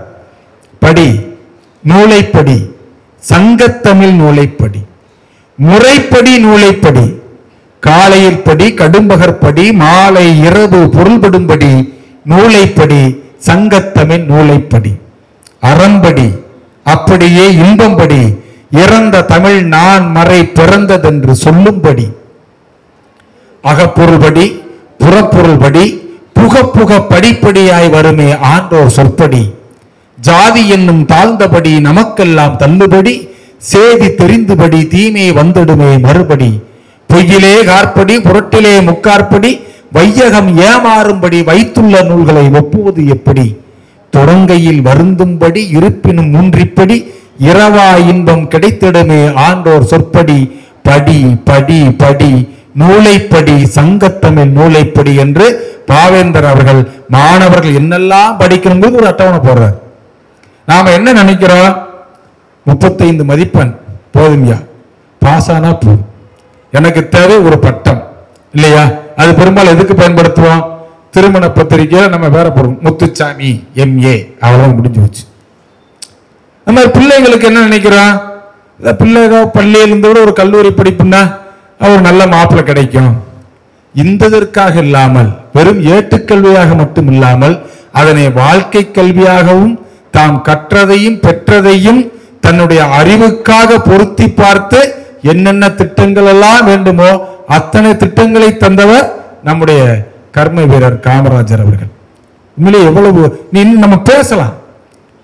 படி, நூலைப்படி, சங்கத்தமிழ் நூலைப்படி, முறைப்படி நூலைப்படி, காலையில் படி, கடும்பகற்படி, மாலை இரவு பொருள்படும்படி நூலைப்படி, சங்கத்தமிழ் நூலைப்படி, அறம்படி, அப்படியே இன்பம்படி, இறந்த தமிழ் நான் மறை பிறந்ததென்று சொல்லும்படி, அகப்பொருள்படி, புறப்பொருள்படி, புக புக படிப்படியாய் வருமே ஆண்டோர் சொற்படி, ஜாதி என்னும் தாழ்ந்தபடி நமக்கெல்லாம் தள்ளுபடி, சேதி தெரிந்துபடி தீமே வந்திடுமே மறுபடி, பொய்யிலே கார்படி புரட்டிலே முக்கார்படி, வையகம் ஏமாறும்படி வைத்துள்ள நூல்களை ஒப்புவது எப்படி, தொடங்கையில் வருந்தும்படி இருப்பினும் மூன்றிப்படி, இரவா இன்பம் கிடைத்திடுமே ஆண்டோர் சொற்படி, படி படி படி நூலைப்படி, சங்கத்தமிழ் நூலைப்படி என்று பாவேந்தர் அவர்கள் மாணவர்கள் என்னெல்லாம் படிக்கணுங்கிறது ஒரு அட்டவணை போடுறார். நாம என்ன நினைக்கிறோம், 35 மதிப்பெண் போதுமையா, பாஸ் ஆனா போதும், எனக்கு தேவை ஒரு பட்டம் இல்லையா? அது பெரும்பாலும் எதுக்கு பயன்படுத்துவோம், திருமண பத்திரிகையில நம்ம வேற போடுவோம், முத்துச்சாமி MA, அவ்வளவு முடிஞ்சு வச்சு. நம்ம பிள்ளைங்களுக்கு என்ன நினைக்கிறோம், பிள்ளைங்க பள்ளியில் இருந்து கூட ஒரு கல்லூரி படிப்புன்னா ஒரு நல்ல மாப்பிள்ளை கிடைக்கும். இந்ததற்காக இல்லாமல் வெறும் ஏட்டுக்கல்வியாக மட்டும் இல்லாமல் அதனை வாழ்க்கை கல்வியாகவும் தாம் கற்றதையும் பெற்றதையும் தன்னுடைய அறிவுக்காக பொருத்தி பார்த்து என்னென்ன திட்டங்கள் எல்லாம் வேண்டுமோ அத்தனை திட்டங்களை தந்தவர் நம்முடைய கர்ம வீரர் காமராஜர் அவர்கள். உண்மையிலே எவ்வளவு நம்ம பேசலாம்,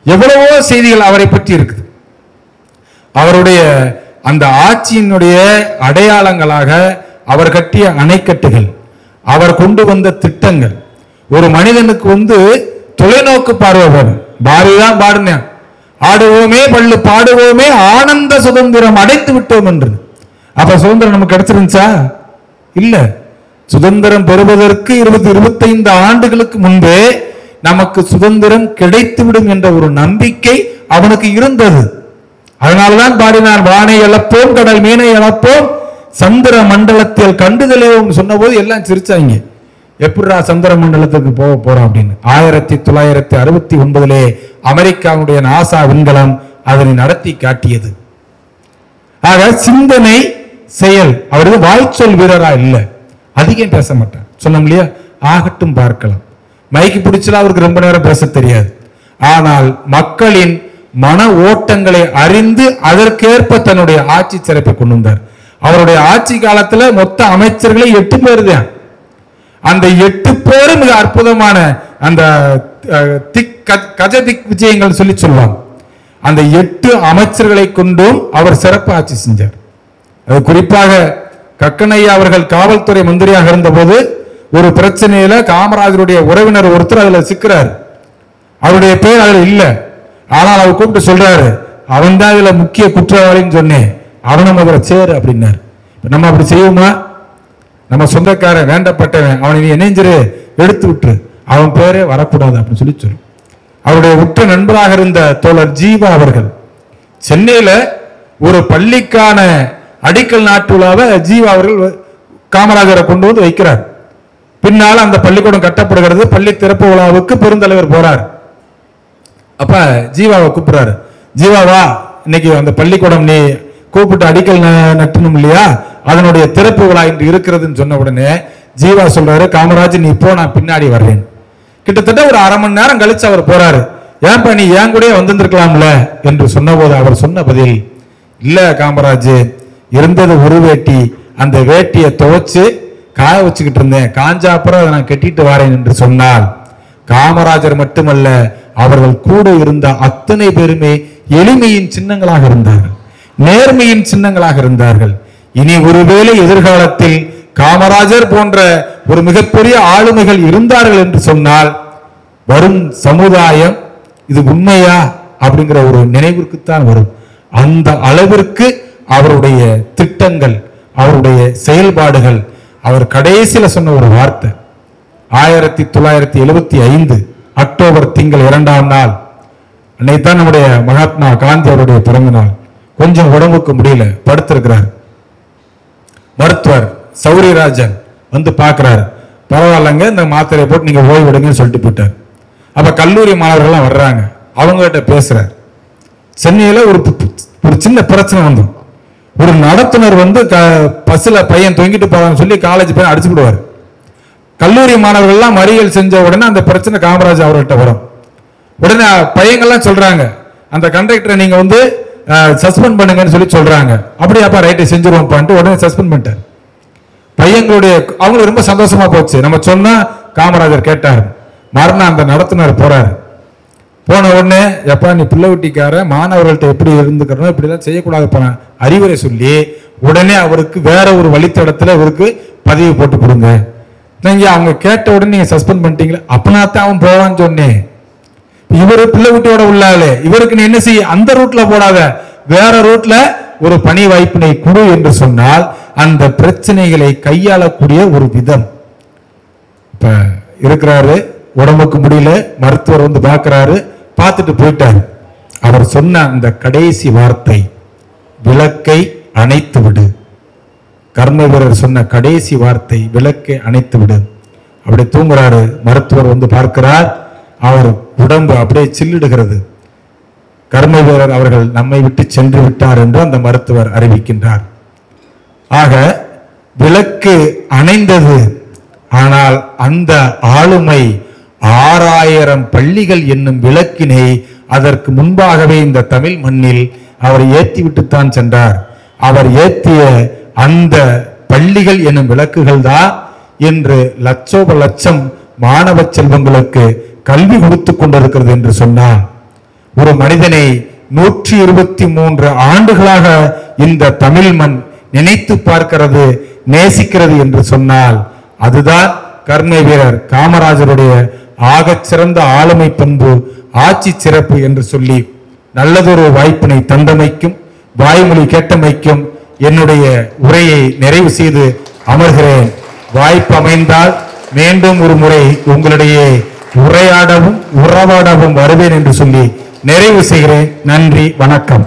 எவ்வளவோ செய்திகள் அவரை பற்றி இருக்குது. அவருடைய அந்த ஆட்சியினுடைய அடையாளங்களாக அவர் கட்டிய அணைக்கட்டுகள், அவர் கொண்டு வந்த திட்டங்கள், ஒரு மனிதனுக்கு தொலைநோக்கு பார்வை வரும். பாரதி தான் பாடினேன், ஆடுவோமே பள்ளு பாடுவோமே ஆனந்த சுதந்திரம் அடைத்து விட்டோம் என்று. அப்ப சுதந்திரம் நமக்கு கிடைச்சிருந்துச்சா? இல்ல. சுதந்திரம் பெறுவதற்கு 25 ஆண்டுகளுக்கு முன்பே நமக்கு சுதந்திரம் கிடைத்துவிடும் என்ற ஒரு நம்பிக்கை அவனுக்கு இருந்தது. அதனால்தான் பாடினார், வானை இழப்போம் கடல் மீனை இழப்போம் சந்திர மண்டலத்தில் கண்டு தெளிவோம் சொன்ன போது எல்லாம் சிரிச்சாங்க. எப்படிடா சந்திர மண்டலத்துக்கு போக போறோம் அப்படின்னு. 1969 அமெரிக்காவுடைய நாசா விண்கலம் அதனை நடத்தி காட்டியது. ஆக சிந்தனை செயல். அவருக்கு வாய்ச்சொல் வீரரா இல்ல, அதிகம் பேச மாட்டார். சொன்னோம் இல்லையா, ஆகட்டும் பார்க்கலாம். மைக்கு பிடிச்சல அவருக்கு ரொம்ப நேரம் பேச தெரியாது. ஆனால் மக்களின் மன ஓட்டங்களை அறிந்து அதற்கேற்ப தன்னுடைய ஆட்சி சிறப்பை கொண்டு வந்தார். அவருடைய ஆட்சி காலத்துல மொத்த அமைச்சர்களை 8 பேர் தான். அந்த 8 பேரும் மிக அற்புதமான அந்த கஜதிக் விஜயங்கள் சொல்லுவாங்க. அந்த 8 அமைச்சர்களை கொண்டும் அவர் சிறப்பு ஆட்சி செஞ்சார். அது குறிப்பாக கக்கனையா அவர்கள் காவல்துறை மந்திரியாக இருந்த போது ஒரு பிரச்சனையில காமராஜருடைய உறவினர் ஒருத்தர் அதுல சிக்கிறார். அவருடைய பேர் அதுல இல்ல, ஆனால் அவர் கூப்பிட்டு சொல்றாரு, அவன் தான் இதுல முக்கிய குற்றவாளின்னு சொன்னேன், அவனை முதல்ல சேரு அப்படின்னாரு. நம்ம அப்படி செய்வோமா? நம்ம சொந்தக்காரன் வேண்டப்பட்டவன் அவனை நீ இணைஞ்சிரு எடுத்து விட்டுரு, அவன் பேரே வரக்கூடாது அப்படின்னு சொல்லி அவருடைய உற்ற நண்பராக இருந்த தோழர் ஜீவா அவர்கள் சென்னையில ஒரு பள்ளிக்கான அடிக்கல் நாட்டு விழாவை ஜீவா அவர்கள் காமராஜரை கொண்டு வந்து வைக்கிறார். பின்னால் அந்த பள்ளிக்கூடம் கட்டப்படுகிறது. பள்ளி திறப்பு விழாவுக்கு பெருந்தலைவர் போறார். அப்ப ஜீவாவை கூப்பிடுறாரு. ஜீவாவா, இன்னைக்கு அந்த பள்ளிக்கூடம் நீ கூப்பிட்டு அடிக்கல் நட்டணும் இல்லையா, அதனுடைய திறப்பு விழா இன்று இருக்கிறதுன்னு சொன்ன உடனே ஜீவா சொல்றாரு, காமராஜ் நீ இப்போ நான் பின்னாடி வர்றேன். கிட்டத்தட்ட ஒரு அரை மணி நேரம் கழிச்சு அவர் போறாரு. ஏன்பா நீ ஏன் கூட வந்திருக்கலாம்ல என்று சொன்ன போது அவர் சொன்ன பதில், இல்ல காமராஜ், இருந்தது ஒரு வேட்டி, அந்த வேட்டியை துவைச்சு காய வச்சுக்கிட்டு இருந்தேன், காஞ்சா அப்புறம் அதை நான் கட்டிட்டு வரேன் என்று சொன்னால், காமராஜர் மட்டுமல்ல அவர்கள் கூட இருந்த அத்தனை பேருமே எளிமையின் சின்னங்களாக இருந்தார்கள், நேர்மையின் சின்னங்களாக இருந்தார்கள். இனி ஒருவேளை எதிர்காலத்தில் காமராஜர் போன்ற ஒரு மிகப்பெரிய ஆளுமைகள் இருந்தார்கள் என்று சொன்னால் வரும் சமுதாயம் இது உண்மையா அப்படிங்கிற ஒரு நினைவிற்குத்தான் வரும். அந்த அளவிற்கு அவருடைய திட்டங்கள், அவருடைய செயல்பாடுகள். அவர் கடைசியில சொன்ன ஒரு வார்த்தை 1975 அக்டோபர் திங்கள் 2ஆம் நாள், அன்னைத்தான் நம்முடைய மகாத்மா காந்தி அவருடைய பிறந்த நாள். கொஞ்சம் உடம்புக்கு முடியல, படுத்திருக்கிறார். மருத்துவர் சௌரிராஜன் வந்து பார்க்கிறார். பரவாயில்லங்க, இந்த மாத்திரையை போட்டு நீங்க ஓய்வு விடுங்கன்னு சொல்லிட்டு போயிட்டார். அப்ப கல்லூரி மாணவர்கள்லாம் வர்றாங்க, அவங்க கிட்ட பேசுறார். சென்னையில ஒரு சின்ன பிரச்சனை வந்து ஒரு நடத்துனர் வந்து பஸ்ல பையன் தொங்கிட்டு போறான்னு சொல்லி காலேஜ் பையன் அடிச்சு விடுவார். கல்லூரி மாணவர்கள்லாம் மறியல் செஞ்ச உடனே அந்த பிரச்சனை காமராஜ் அவர்கிட்ட வரும். உடனே பையங்கள்லாம் சொல்றாங்க, அந்த கண்டக்டரை நீங்க வந்து சஸ்பெண்ட் பண்ணுங்கன்னு சொல்லி சொல்றாங்க. அப்படியாப்பா, ரைட்டை செஞ்சிருவோம் பண்ணிட்டு உடனே சஸ்பெண்ட் பண்ணிட்டார். பையங்களுடைய அவங்களுக்கு ரொம்ப சந்தோஷமா போச்சு. நம்ம சொன்னா காமராஜர் கேட்டார். மறுநாள் அந்த நடத்துனர் போறாரு. போன உடனே, எப்பா நீ பிள்ளை ஊட்டிக்கார, மாணவர்கள்ட்ட எப்படி இருந்துக்கிறோம், இப்படிலாம் செய்யக்கூடாது போன அறிவுரை சொல்லி உடனே அவருக்கு வேற ஒரு வழித்தடத்துல இவருக்கு பதவி போட்டு கொடுங்க. நீங்க அவங்க கேட்ட உடனே நீங்க சஸ்பெண்ட் பண்ணிட்டீங்களே, அப்பனாத்தான் அவன் போவான்னு சொன்னேன். இவரு பிள்ளை ஊட்டியோட உள்ளாலே, இவருக்கு நீ என்ன செய்ய, அந்த ரூட்ல போடாத, வேற ரூட்ல ஒரு பணி வாய்ப்பினை கொடு என்று சொன்னால் அந்த பிரச்சனைகளை கையாளக்கூடிய ஒரு விதம். இப்ப இருக்கிறாரு, உடம்புக்கு முடியல, மருத்துவர் வந்து பார்க்கிறாரு, பார்த்துட்டு போயிட்டாரு. அவர் சொன்ன அந்த கடைசி வார்த்தை, விளக்கை அணைத்து விடு. கர்ம வீரர் சொன்ன கடைசி வார்த்தை, விளக்கை அணைத்து விடு. அப்படி தூங்குறாரு. மருத்துவர் வந்து பார்க்கிறார், அவர் உடம்பு அப்படியே சில்லிடுகிறது. கர்ம வீரர் அவர்கள் நம்மை விட்டு சென்று விட்டார் என்று அந்த மருத்துவர் அறிவிக்கின்றார். ஆக விளக்கு அணைந்தது. ஆனால் அந்த ஆளுமை 6000 பள்ளிகள் என்னும் விளக்கினை அதற்கு முன்பாகவே இந்த தமிழ் மண்ணில் அவர் ஏற்றிவிட்டுத்தான் சென்றார். அவர் ஏற்றிய அந்த பள்ளிகள் என்னும் விளக்குகள் தான் இன்று லட்சோப லட்சம் மாணவ செல்வங்களுக்கு கல்வி கொடுத்து கொண்டிருக்கிறது என்று சொன்னார். ஒரு மனிதனை 123 ஆண்டுகளாக இந்த தமிழ் மண் நினைத்து பார்க்கிறது, நேசிக்கிறது என்று சொன்னால் அதுதான் கர்ம வீரர் காமராஜருடைய ஆகச் சிறந்த ஆளுமை பண்பு, ஆட்சி சிறப்பு என்று சொல்லி நல்லதொரு வாய்ப்பினை தந்தமைக்கும் வாய்மொழி கேட்டமைக்கும் என்னுடைய உரையை நிறைவு செய்து அமர்கிறேன். வாய்ப்பு அமைந்தால் மீண்டும் ஒரு முறை உங்களிடையே உரையாடவும் உறவாடவும் வருவேன் என்று சொல்லி நிறைவு செய்கிறேன். நன்றி, வணக்கம்.